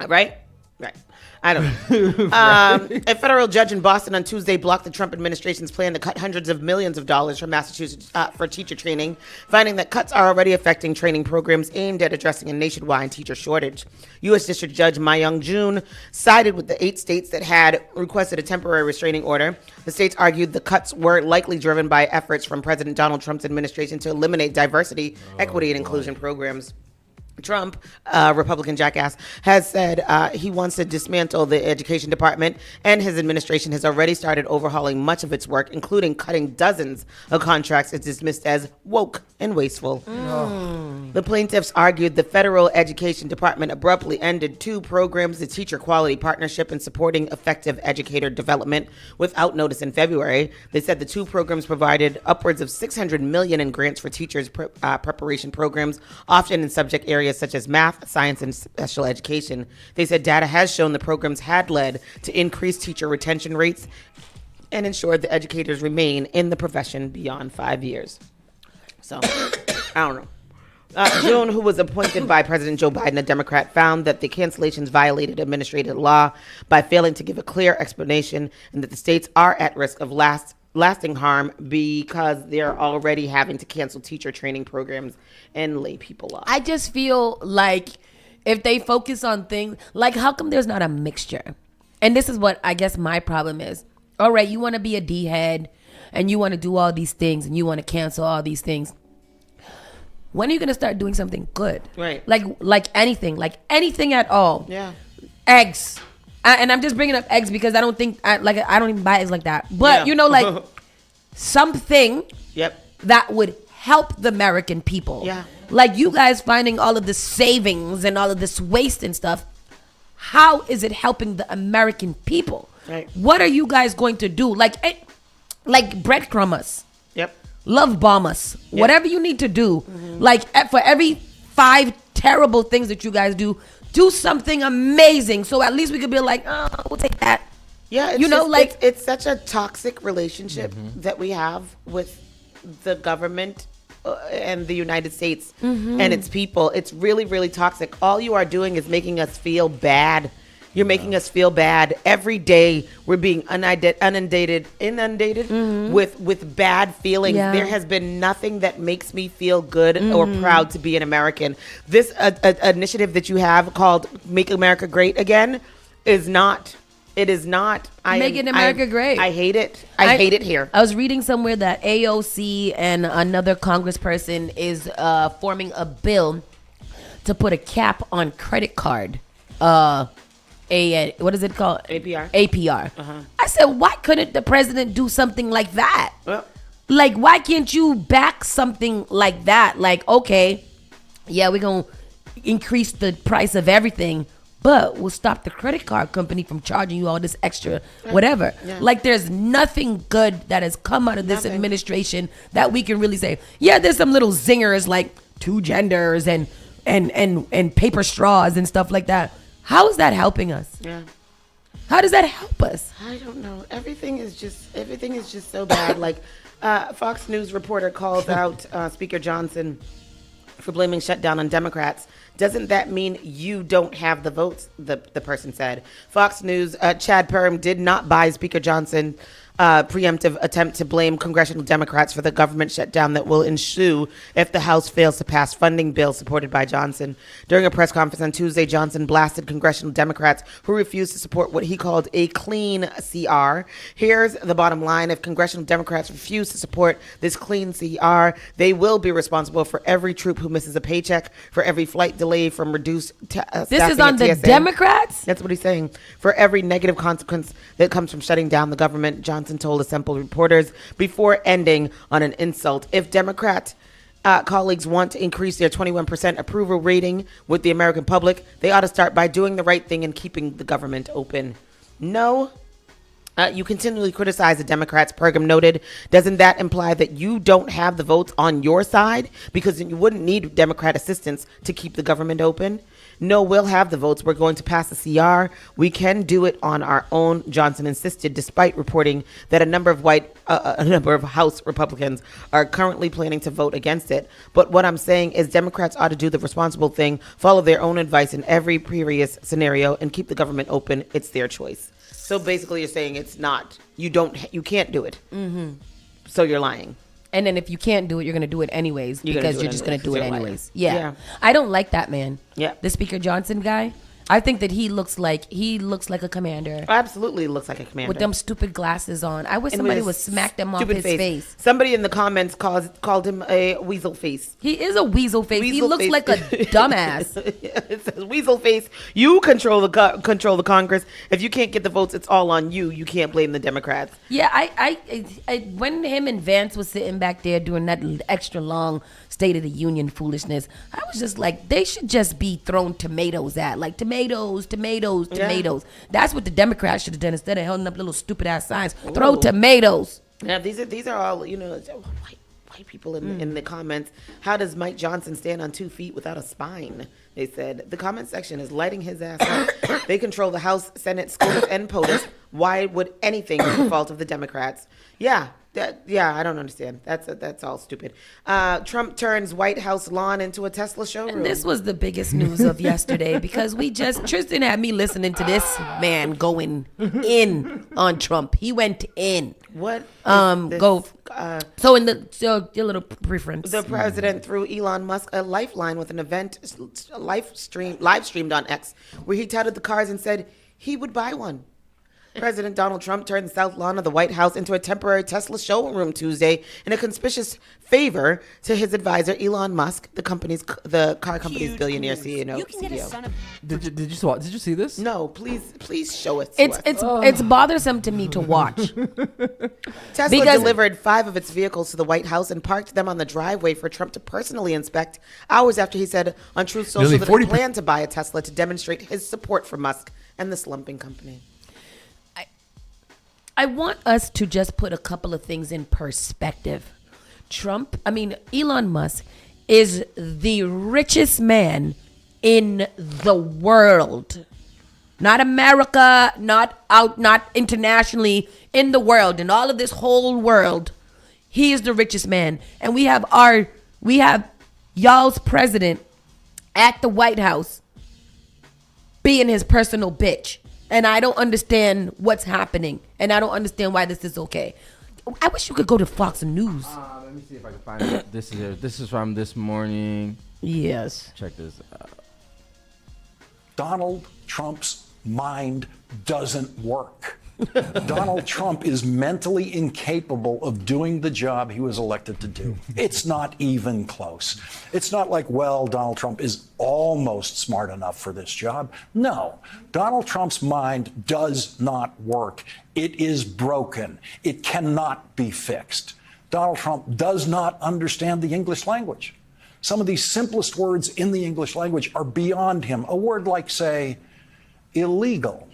Right? Right. I don't know. A federal judge in Boston on Tuesday blocked the Trump administration's plan to cut hundreds of millions of dollars from Massachusetts for teacher training, finding that cuts are already affecting training programs aimed at addressing a nationwide teacher shortage. U.S. District Judge Myung Jun sided with the 8 states that had requested a temporary restraining order. The states argued the cuts were likely driven by efforts from President Donald Trump's administration to eliminate diversity, equity, and inclusion programs. Trump, Republican jackass, has said he wants to dismantle the education department, and his administration has already started overhauling much of its work, including cutting dozens of contracts it's dismissed as woke and wasteful. The plaintiffs argued the federal education department abruptly ended 2 programs, the Teacher Quality Partnership and Supporting Effective Educator Development, without notice in February. They said the 2 programs provided upwards of $600 million in grants for teachers' preparation programs, often in subject areas such as math, science, and special education. They said data has shown the programs had led to increased teacher retention rates and ensured the educators remain in the profession beyond 5 years. So, I don't know. June, who was appointed by President Joe Biden, a Democrat, found that the cancellations violated administrative law by failing to give a clear explanation and that the states are at risk of lasting harm because they're already having to cancel teacher training programs and lay people off. I just feel like if they focus on things, like how come there's not a mixture? And this is what I guess my problem is. All right, you want to be a D head and you want to do all these things and you want to cancel all these things. When are you going to start doing something good? Right. Like anything at all. Yeah. Eggs. And I'm just bringing up eggs because I don't even buy eggs like that. But, Yeah. Something that would help the American people. Yeah. Like you guys finding all of this savings and all of this waste and stuff. How is it helping the American people? Right. What are you guys going to do? Like breadcrumb us. Yep. Love bomb us. Yep. Whatever you need to do. Mm-hmm. Like for every 5 terrible things that you guys do something amazing. So at least we could be like, oh, we'll take that. Yeah, it's such a toxic relationship that we have with the government and the United States and its people. It's really, really toxic. All you are doing is making us feel bad. You're making us feel bad. Every day we're being inundated with bad feelings. Yeah. There has been nothing that makes me feel good or proud to be an American. This initiative that you have called Make America Great Again is not. It is not. Making America great. I hate it. I hate it here. I was reading somewhere that AOC and another congressperson is forming a bill to put a cap on credit card. What is it called? APR. Uh-huh. I said, why couldn't the president do something like that? Well, like, why can't you back something like that? Like, okay, yeah, we're going to increase the price of everything, but we'll stop the credit card company from charging you all this extra whatever. Yeah. Like, there's nothing good that has come out of this administration that we can really say, yeah, there's some little zingers like 2 genders and paper straws and stuff like that. How is that helping us? Yeah. How does that help us? I don't know. Everything is just so bad. Like, Fox News reporter calls out Speaker Johnson for blaming shutdown on Democrats. Doesn't that mean you don't have the votes? The person said. Fox News, Chad Perham did not buy Speaker Johnson preemptive attempt to blame congressional Democrats for the government shutdown that will ensue if the House fails to pass funding bill supported by Johnson. During a press conference on Tuesday, Johnson blasted congressional Democrats who refused to support what he called a clean CR. Here's the bottom line. If congressional Democrats refuse to support this clean CR, they will be responsible for every troop who misses a paycheck, for every flight delay from reduced this is on the Democrats? That's what he's saying. For every negative consequence that comes from shutting down the government, Johnson told assembled reporters before ending on an insult. If Democrat colleagues want to increase their 21% approval rating with the American public, they ought to start by doing the right thing and keeping the government open. No. You continually criticize the Democrats, Pergam noted. Doesn't that imply that you don't have the votes on your side? Because you wouldn't need Democrat assistance to keep the government open. No, we'll have the votes. We're going to pass the CR. We can do it on our own, Johnson insisted, despite reporting that a number of House Republicans are currently planning to vote against it. But what I'm saying is Democrats ought to do the responsible thing, follow their own advice in every previous scenario, and keep the government open. It's their choice. So basically you're saying it's not, you can't do it. Mm-hmm. So you're lying. And then if you can't do it, you're going to do it anyways because you're just going to do it anyways. Yeah. Yeah. I don't like that man. Yeah. The Speaker Johnson guy. I think that he looks like a commander. Absolutely looks like a commander. With them stupid glasses on. I wish somebody would smack them off his face. Somebody in the comments called him a weasel face. He is a weasel face. He looks like a dumbass. It says weasel face. You control the Congress. If you can't get the votes, it's all on you. You can't blame the Democrats. Yeah, I when him and Vance was sitting back there doing that extra long State of the Union foolishness, I was just like, they should just be thrown tomatoes at, like tomatoes. Yeah. That's what the Democrats should have done instead of holding up little stupid ass signs. Ooh. Throw tomatoes. Yeah, these are all white people in the comments. How does Mike Johnson stand on 2 feet without a spine? They said the comment section is lighting his ass up. They control the House, Senate, SCOTUS, and POTUS. Why would anything be the fault of the Democrats? Yeah, I don't understand. That's all stupid. Trump turns White House lawn into a Tesla showroom. And this was the biggest news of yesterday because Tristan had me listening to this man going in on Trump. He went in. What? So in your little preference, the president threw Elon Musk a lifeline with an event live streamed on X, where he touted the cars and said he would buy one. President Donald Trump turned the south lawn of the White House into a temporary Tesla showroom Tuesday in a conspicuous favor to his advisor Elon Musk, the car company's billionaire CEO. Did you see this? No, please show it. It's bothersome to me to watch. Tesla delivered 5 of its vehicles to the White House and parked them on the driveway for Trump to personally inspect hours after he said on Truth Social that he planned to buy a Tesla to demonstrate his support for Musk and the slumping company. I want us to just put a couple of things in perspective. Elon Musk is the richest man in the world. Not America, not internationally, in the world, in all of this whole world. He is the richest man. And we have y'all's president at the White House being his personal bitch. And I don't understand what's happening. And I don't understand why this is okay. I wish you could go to Fox News. Let me see if I can find it. This is from this morning. Yes. Check this out. Donald Trump's mind doesn't work. Donald Trump is mentally incapable of doing the job he was elected to do. It's not even close. It's not like, well, Donald Trump is almost smart enough for this job. No, Donald Trump's mind does not work. It is broken. It cannot be fixed. Donald Trump does not understand the English language. Some of the simplest words in the English language are beyond him. A word like, say, illegal.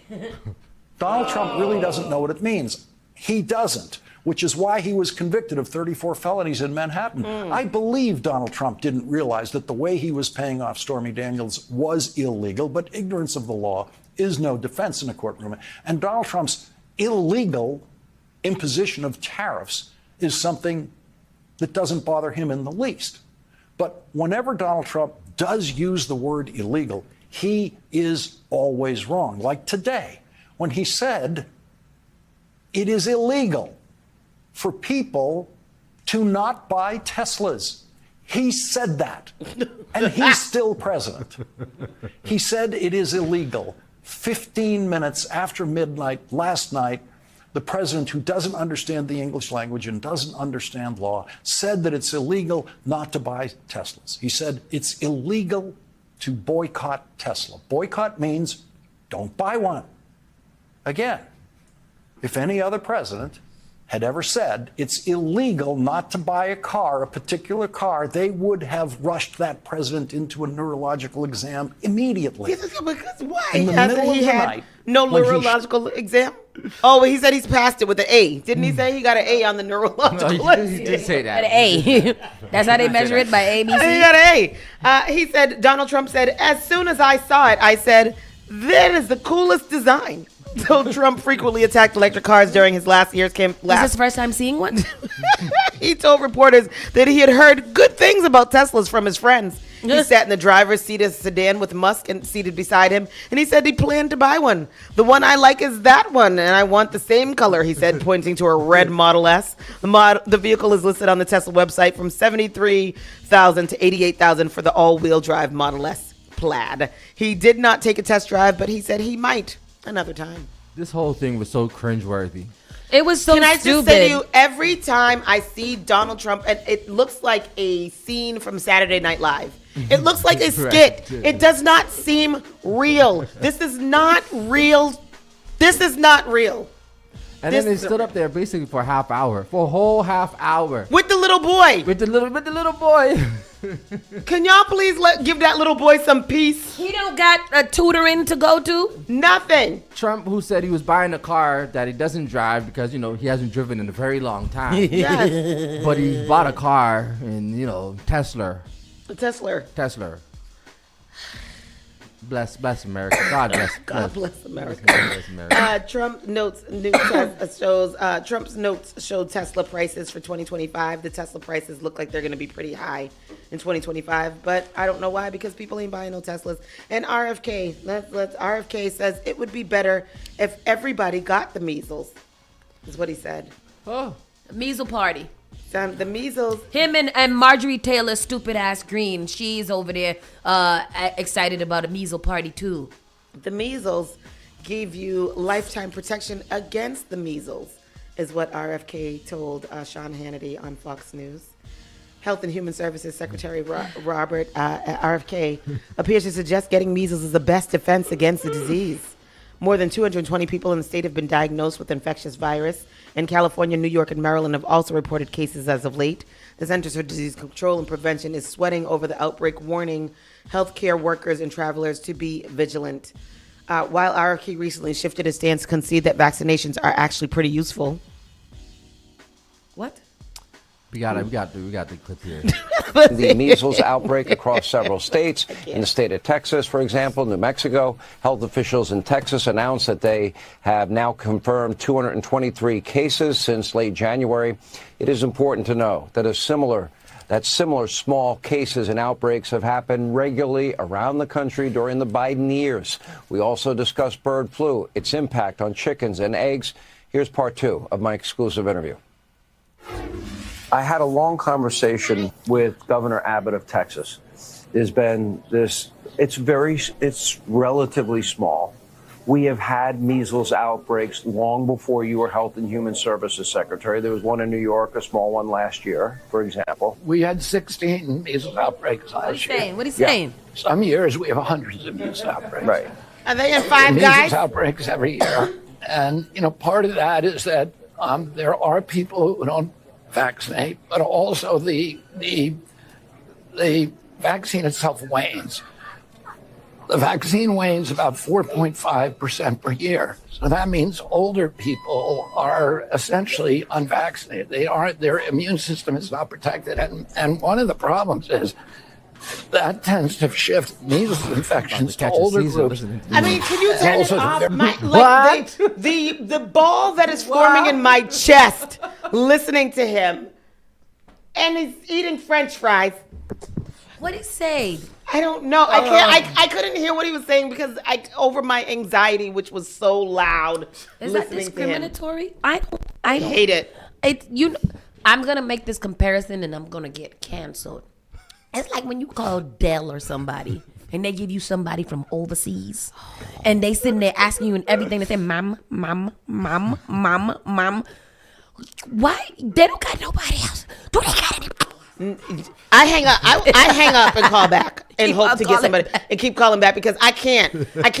Donald Trump really doesn't know what it means. He doesn't, which is why he was convicted of 34 felonies in Manhattan. I believe Donald Trump didn't realize that the way he was paying off Stormy Daniels was illegal, but ignorance of the law is no defense in a courtroom. And Donald Trump's illegal imposition of tariffs is something that doesn't bother him in the least. But whenever Donald Trump does use the word illegal, he is always wrong. Like today, when he said it is illegal for people to not buy Teslas. He said that, and he's still president. He said it is illegal. 15 minutes after midnight last night, the president, who doesn't understand the English language and doesn't understand law, said that it's illegal not to buy Teslas. He said it's illegal to boycott Tesla. Boycott means don't buy one. Again, if any other president had ever said it's illegal not to buy a car, a particular car, they would have rushed that president into a neurological exam immediately. Because why? In the middle of the night. No neurological exam? Oh, he said he's passed it with an A. Didn't he say he got an A on the neurological exam? He did say that. An A. That's how they measure it, by ABC? He got an A. He said, Donald Trump said, as soon as I saw it, I said, that is the coolest design. So Trump frequently attacked electric cars during his last year's campaign. Is this the first time seeing one? He told reporters that he had heard good things about Teslas from his friends. He sat in the driver's seat of a sedan with Musk and seated beside him, and he said he planned to buy one. The one I like is that one, and I want the same color, he said, pointing to a red Model S. The vehicle is listed on the Tesla website from $73,000 to $88,000 for the all-wheel drive Model S Plaid. He did not take a test drive, but he said he might another time. This whole thing was so cringeworthy. It was so Can I stupid. just say to you, every time I see Donald Trump, and it looks like a scene from Saturday Night Live. It looks like a skit. It does not seem real. This is not real. This is not real. And then they stood up there basically for a half hour, for a whole half hour. With the little boy. With the little boy. Can y'all please give that little boy some peace? He don't got a tutoring to go to? Nothing. Trump, who said he was buying a car that he doesn't drive because, he hasn't driven in a very long time. Yes. But he bought a car in, Tesla. A Tesla. Bless America. God bless. God bless America. Bless America. Trump's notes show Tesla prices for 2025. The Tesla prices look like they're going to be pretty high in 2025, but I don't know why, because people ain't buying no Teslas. And RFK says it would be better if everybody got the measles, is what he said. Oh, measles party. The measles. Him and Marjorie Taylor, stupid ass Green. She's over there excited about a measles party too. The measles give you lifetime protection against the measles, is what RFK told Sean Hannity on Fox News. Health and Human Services Secretary Robert RFK appears to suggest getting measles is the best defense against the disease. More than 220 people in the state have been diagnosed with infectious virus. In California, New York, and Maryland have also reported cases as of late. The Centers for Disease Control and Prevention is sweating over the outbreak, warning healthcare workers and travelers to be vigilant. While RFK recently shifted his stance to concede that vaccinations are actually pretty useful. What? We got the clip here. The measles outbreak across several states. In the state of Texas, for example, New Mexico, health officials in Texas announced that they have now confirmed 223 cases since late January. It is important to know that similar small cases and outbreaks have happened regularly around the country during the Biden years. We also discussed bird flu, its impact on chickens and eggs. Here's part 2 of my exclusive interview. I had a long conversation with Governor Abbott of Texas. There's been this, it's relatively small. We have had measles outbreaks long before you were Health and Human Services Secretary. There was one in New York, a small one last year, for example. We had 16 measles outbreaks last year. What are you saying? Some years we have hundreds of measles outbreaks. Right. Are they in Five Guys? Measles outbreaks every year. And, part of that is that there are people who don't vaccinate, but also the vaccine itself wanes. The vaccine wanes about 4.5% per year. So that means older people are essentially unvaccinated. Their immune system is not protected. And one of the problems is that tends to shift measles infections to older groups. I mean, can you turn it off? The ball that is forming in my chest listening to him, and he's eating French fries. What did he say? I don't know. I couldn't hear what he was saying because over my anxiety, which was so loud. Is that discriminatory? I hate it. I'm gonna make this comparison, and I'm gonna get canceled. It's like when you call Dell or somebody, and they give you somebody from overseas, and they sitting there asking you and everything. They say, "Mom, mom, mom, mom, mom." Why? They don't got nobody else. Do they got any? I hang up. I hang up and call back and hope to get somebody and keep calling back because I can't. I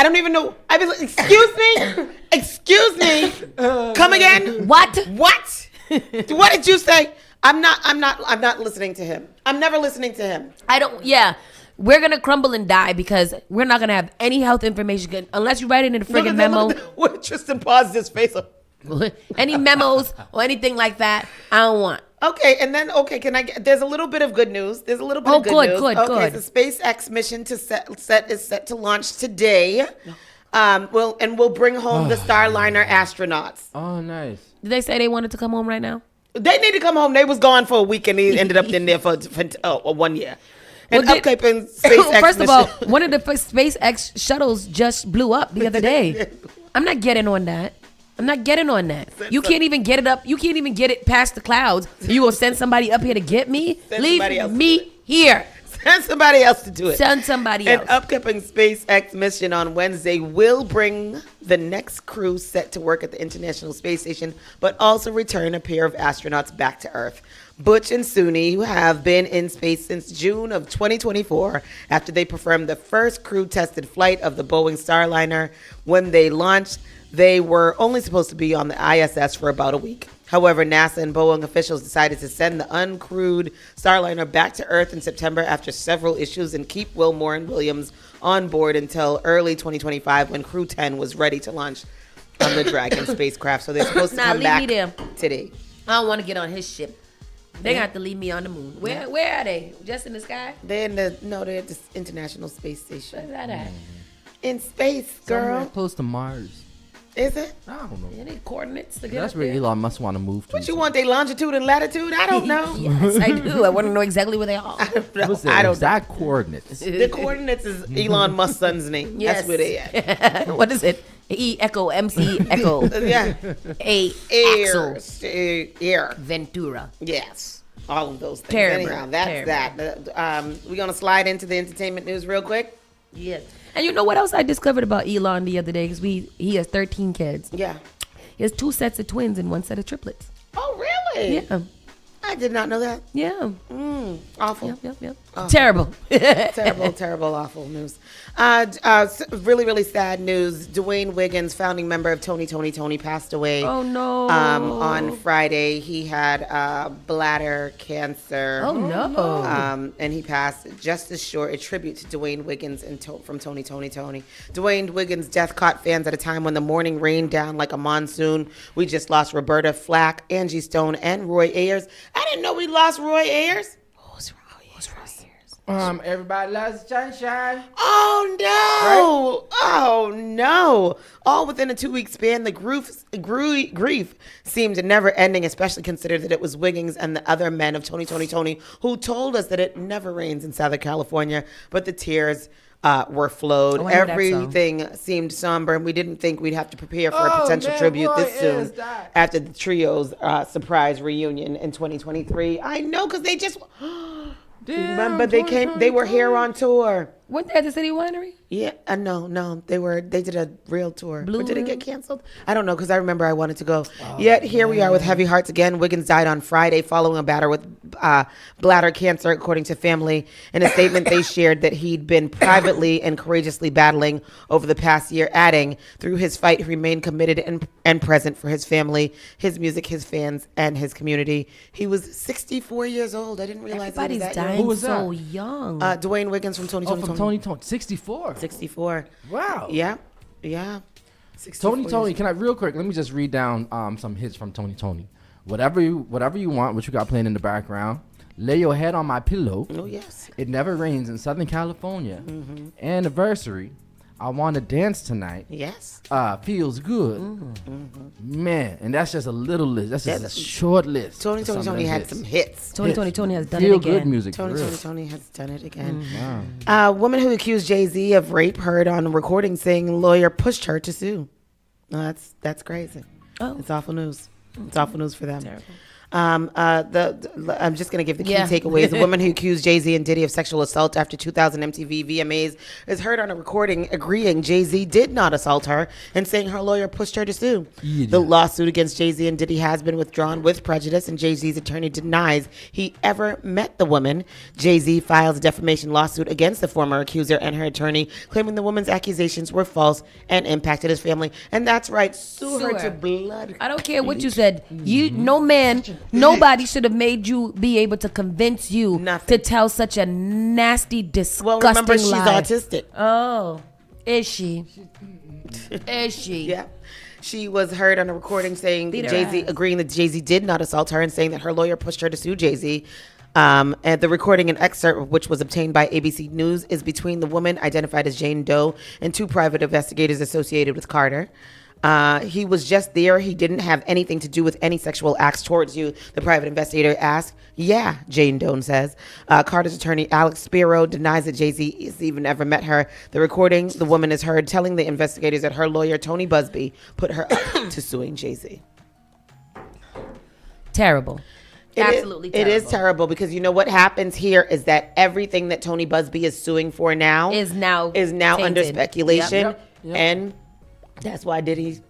don't even know. I was like, excuse me. Come again? What? What did you say? I'm not listening to him. I'm never listening to him. Yeah. We're going to crumble and die because we're not going to have any health information unless you write it in a friggin' memo. What Tristan paused his face up. Any memos or anything like that, I don't want. Okay, and then there's a little bit of good news. There's a little bit of good news. Good. The SpaceX mission is set to launch today. We'll bring home the Starliner astronauts. Oh, nice. Did they say they wanted to come home right now? They need to come home. They was gone for a week and they ended up in there for 1 year. And upkeeping SpaceX First mission. of all, one of the SpaceX shuttles just blew up the other day. I'm not getting on that. You can't even get it up. You can't even get it past the clouds. You gonna send somebody up here to get me? Leave me here. Send somebody else to do it. Send somebody else. An upcoming SpaceX mission on Wednesday will bring the next crew set to work at the International Space Station, but also return a pair of astronauts back to Earth. Butch and Suni, who have been in space since June of 2024, after they performed the first crew-tested flight of the Boeing Starliner. When they launched, they were only supposed to be on the ISS for about a week. However, NASA and Boeing officials decided to send the uncrewed Starliner back to Earth in September after several issues and keep Wilmore and Williams on board until early 2025 when Crew 10 was ready to launch on the Dragon spacecraft. So they're supposed to come back today. I don't want to get on his ship. They got to leave me on the moon. Where are they? Just in the sky? They're at the International Space Station. Where's that at? In space, girl. Somewhere close to Mars. Is it? I don't know. Any coordinates to get That's up where there? Elon Musk want to move to. What you want? They longitude and latitude? I don't know. Yes, I do. I want to know exactly where they are. What's the I don't exact coordinates? The coordinates is Elon Musk's son's name. Yes. That's where they at. What is it? E Echo MC Echo. Yeah. Axel Air. Ventura. Yes. All of those things. Terrible. Anyhow, that's Terrible. that. We're going to slide into the entertainment news real quick. Yes. And you know what else I discovered about Elon the other day? Because he has 13 kids. Yeah. He has 2 sets of twins and 1 set of triplets. Oh, really? Yeah. I did not know that. Yeah. Awful. Yep. Oh. Terrible. terrible, awful news. Really, really sad news. Dwayne Wiggins, founding member of Tony, passed away. Oh, no. On Friday, he had bladder cancer. Oh, no. And he passed just as short. A tribute to Dwayne Wiggins from Tony. Dwayne Wiggins' death caught fans at a time when the morning rained down like a monsoon. We just lost Roberta Flack, Angie Stone, and Roy Ayers. I didn't know we lost Roy Ayers. Who's Roy Ayers? Everybody loves sunshine. Oh no! Right? Oh no! All within a 2-week span, the grief seemed never ending, especially considered that it was Wiggins and the other men of Tony who told us that it never rains in Southern California, but the tears were flowed. Oh, I know that Everything seemed somber, and we didn't think we'd have to prepare for a potential tribute this soon after the trio's surprise reunion in 2023. I know, because they just... Remember, they were here on tour. Weren't they at the City Winery? Yeah, no, they did a real tour. Blue But did it Room? get canceled? I don't know, because I remember I wanted to go. Yet here we are with heavy hearts again. Wiggins died on Friday following a battle with bladder cancer, according to family. In a statement, they shared that he'd been privately and courageously battling over the past year, adding, through his fight, he remained committed and present for his family, his music, his fans, and his community. He was 64 years old. I didn't realize Everybody's he was that dying young. Who was so that? young. Dwayne Wiggins from Tony. From Tony. 64. 64. Wow. Yeah. 64 Tony, years. can I real quick? Let me just read down some hits from Tony. Whatever you want, what you got playing in the background. Lay your head on my pillow. Oh yes. It never rains in Southern California. Mm-hmm. Anniversary. I want to dance tonight. Yes. Feels good. Man, and that's just a little list. That's just a short list. Tony of some of them had hits. some hits. Tony has done Feel it again. good music. Tony for real. has done it again. Wow. Woman who accused Jay-Z of rape heard on recording saying lawyer pushed her to sue. No, that's crazy. Oh. It's awful news. It's awful news for them. Terrible. I'm just going to give the key takeaways. The woman who accused Jay-Z and Diddy of sexual assault after 2000 MTV VMAs is heard on a recording agreeing Jay-Z did not assault her and saying her lawyer pushed her to sue. The lawsuit against Jay-Z and Diddy has been withdrawn with prejudice, and Jay-Z's attorney denies he ever met the woman. Jay-Z files a defamation lawsuit against the former accuser and her attorney, claiming the woman's accusations were false and impacted his family. And that's right, sue her to blood. I don't care what you said. Nobody should have made you be able to convince you to tell such a nasty, disgusting lie. Well, remember, she's autistic. Oh, is she? Is she? Yeah. She was heard on a recording saying Beat her Jay-Z, ass. agreeing that Jay-Z did not assault her and saying that her lawyer pushed her to sue Jay-Z. And the recording and excerpt of which was obtained by ABC News is between the woman identified as Jane Doe and 2 private investigators associated with Carter. He was just there. He didn't have anything to do with any sexual acts towards you, the private investigator asked. Yeah, Jane Doe says. Carter's attorney, Alex Spiro, denies that Jay-Z has even ever met her. The recording, the woman is heard telling the investigators that her lawyer, Tony Busby, put her up to suing Jay-Z. Terrible. Absolutely terrible. It is terrible because you know what happens here is that everything that Tony Busby is suing for now is now under tainted. speculation. Yep. And that's why Diddy's...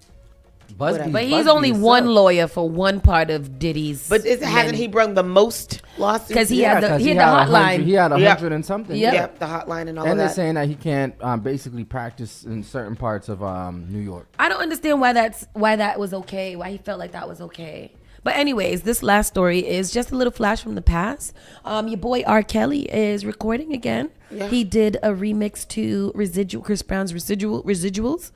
But he's only one lawyer for one part of Diddy's. But hasn't he brung the most lawsuits? Because he had the hotline. He had 100 and something. Yep, the hotline and all and of they're that. saying that he can't basically practice in certain parts of New York. I don't understand why that was okay. Why he felt like that was okay. But anyways, this last story is just a little flash from the past. Your boy R. Kelly is recording again. Yeah. He did a remix to Chris Brown's Residuals.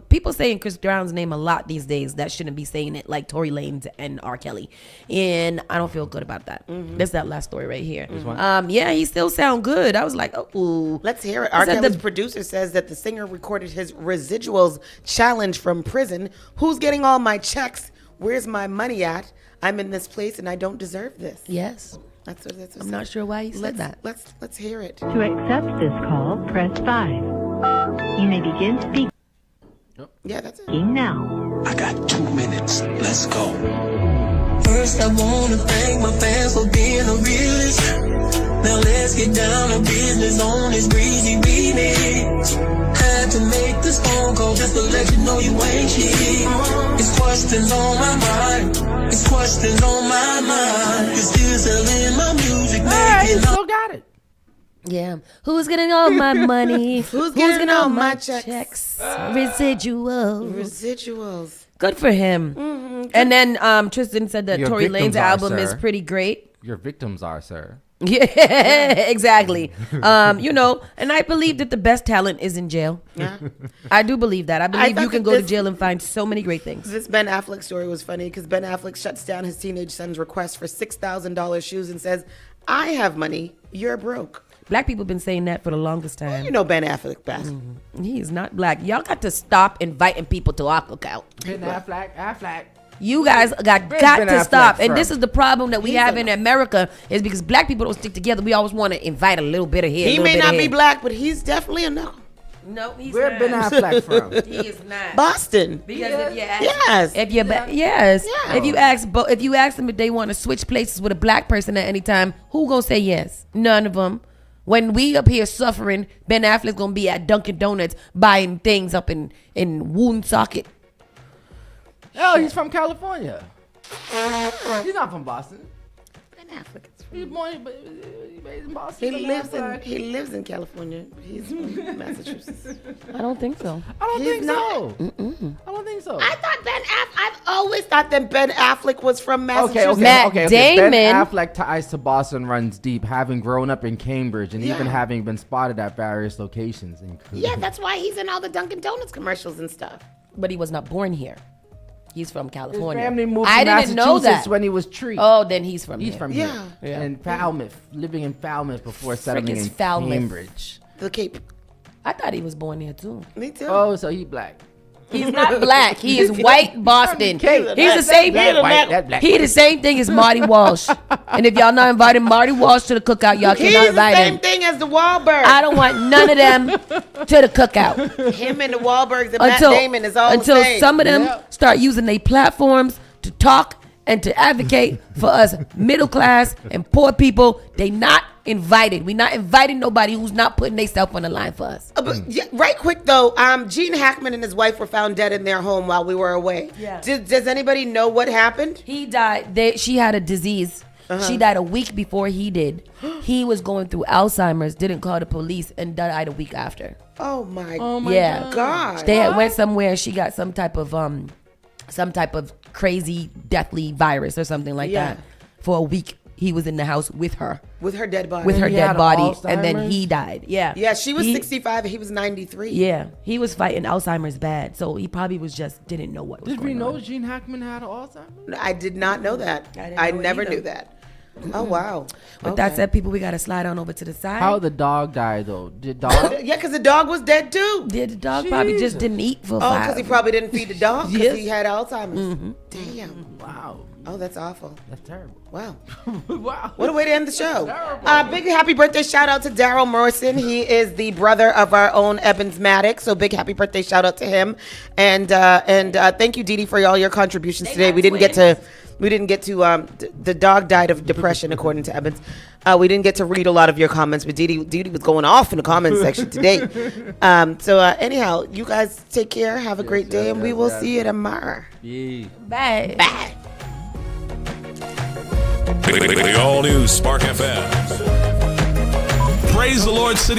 People saying Chris Brown's name a lot these days that shouldn't be saying it, like Tory Lanez and R. Kelly. And I don't feel good about that. That's that last story right here. Yeah, he still sound good. I was like, oh. Let's hear it. R. Kelly's producer says that the singer recorded his Residuals challenge from prison. Who's getting all my checks? Where's my money at? I'm in this place and I don't deserve this. Yes. That's what I'm not sure why he said that. Let's hear it. To accept this call, press 5. You may begin speaking. Yeah, that's it. Now. I got 2 minutes. Let's go. First, I wanna thank my fans for being a realist. Now let's get down to business on this breezy remix. Had to make this phone call just to let you know you ain't shit. It's questions on my mind. It's questions on my mind. You're still selling my music. You still got it. Yeah. Who's getting all my money? Who's getting all my checks? Residuals. Good for him. And then Tristan said that Tory Lanez album is pretty great. Your victims are, sir. Yeah, exactly. And I believe that the best talent is in jail. Yeah. I do believe that. I believe you can go to jail and find so many great things. This Ben Affleck story was funny because Ben Affleck shuts down his teenage son's request for $6,000 shoes and says, I have money, you're broke. Black people have been saying that for the longest time. Well, you know Ben Affleck best. He is not black. Y'all got to stop inviting people to our cookout. Ben Affleck. You guys got to stop. And this is the problem that we have in America is because black people don't stick together. We always want to invite a little bit of here. He may not be black, but he's definitely a no. No, he's Where not. Ben Affleck from? He is not. Boston. Because if you ask them if they want to switch places with a black person at any time, who gonna say yes? None of them. When we up here suffering, Ben Affleck's gonna be at Dunkin' Donuts buying things up in Woonsocket. Oh, he's from California. He's not from Boston. Ben Affleck is He's born, but he's based in Boston. He lives in California. He's from Massachusetts. I don't think so. I don't think so. I thought I've always thought that Ben Affleck was from Massachusetts. Okay. Ben Affleck ties to Boston runs deep, having grown up in Cambridge and even having been spotted at various locations. Yeah, that's why he's in all the Dunkin' Donuts commercials and stuff. But he was not born here. He's from California. His family moved to I didn't know Massachusetts that when he was tree. Oh, then he's from He's here. from here. And Falmouth, living in Falmouth before settling in Cambridge. The Cape. I thought he was born here too. Me too. Oh, so he black. He's not black. He is white Boston. He's the same. He the same thing as Marty Walsh. And if y'all not inviting Marty Walsh to the cookout, y'all cannot invite him. He's the same thing as the Wahlberg. I don't want none of them to the cookout. Him and the Wahlbergs and Matt Damon is all the same. Until some of them start using their platforms to talk and to advocate for us middle class and poor people. They not invited. We not inviting nobody who's not putting themselves on the line for us. Right quick though, Gene Hackman and his wife were found dead in their home while we were away. Yeah. Does anybody know what happened? He died. She had a disease. She died a week before he did. He was going through Alzheimer's, didn't call the police, and died a week after. Oh my God. They had went somewhere. She got some type of crazy deathly virus or something like that. For a week, he was in the house with her. With her dead body. With her dead body, and then he died. Yeah. Yeah, she was 65 and he was 93. Yeah, he was fighting Alzheimer's bad, so he probably was just didn't know what was Did going we know on. Gene Hackman had Alzheimer's? I did not know that. I never knew that. Oh wow! With that said, people, we gotta slide on over to the side. How the dog died though? Did dog? Yeah, because the dog was dead too. Yeah, the dog probably just didn't eat for 5 Oh, because he probably didn't feed the dog because Yes. he had Alzheimer's. Mhm. Damn. Wow. Oh, that's awful. That's terrible. Wow. Wow. What a way to end the show. Big happy birthday shout out to Daryl Morrison. He is the brother of our own Evans Maddox. So big happy birthday shout out to him. And thank you, Dee Dee, for all your contributions today. We didn't get to the dog died of depression, according to Evans. We didn't get to read a lot of your comments, but Dee Dee was going off in the comments section today. Anyhow, you guys take care. Have a great day, and we will see you tomorrow. Yeah. Bye. Bye. The all-new Spark FM. Praise the Lord, City.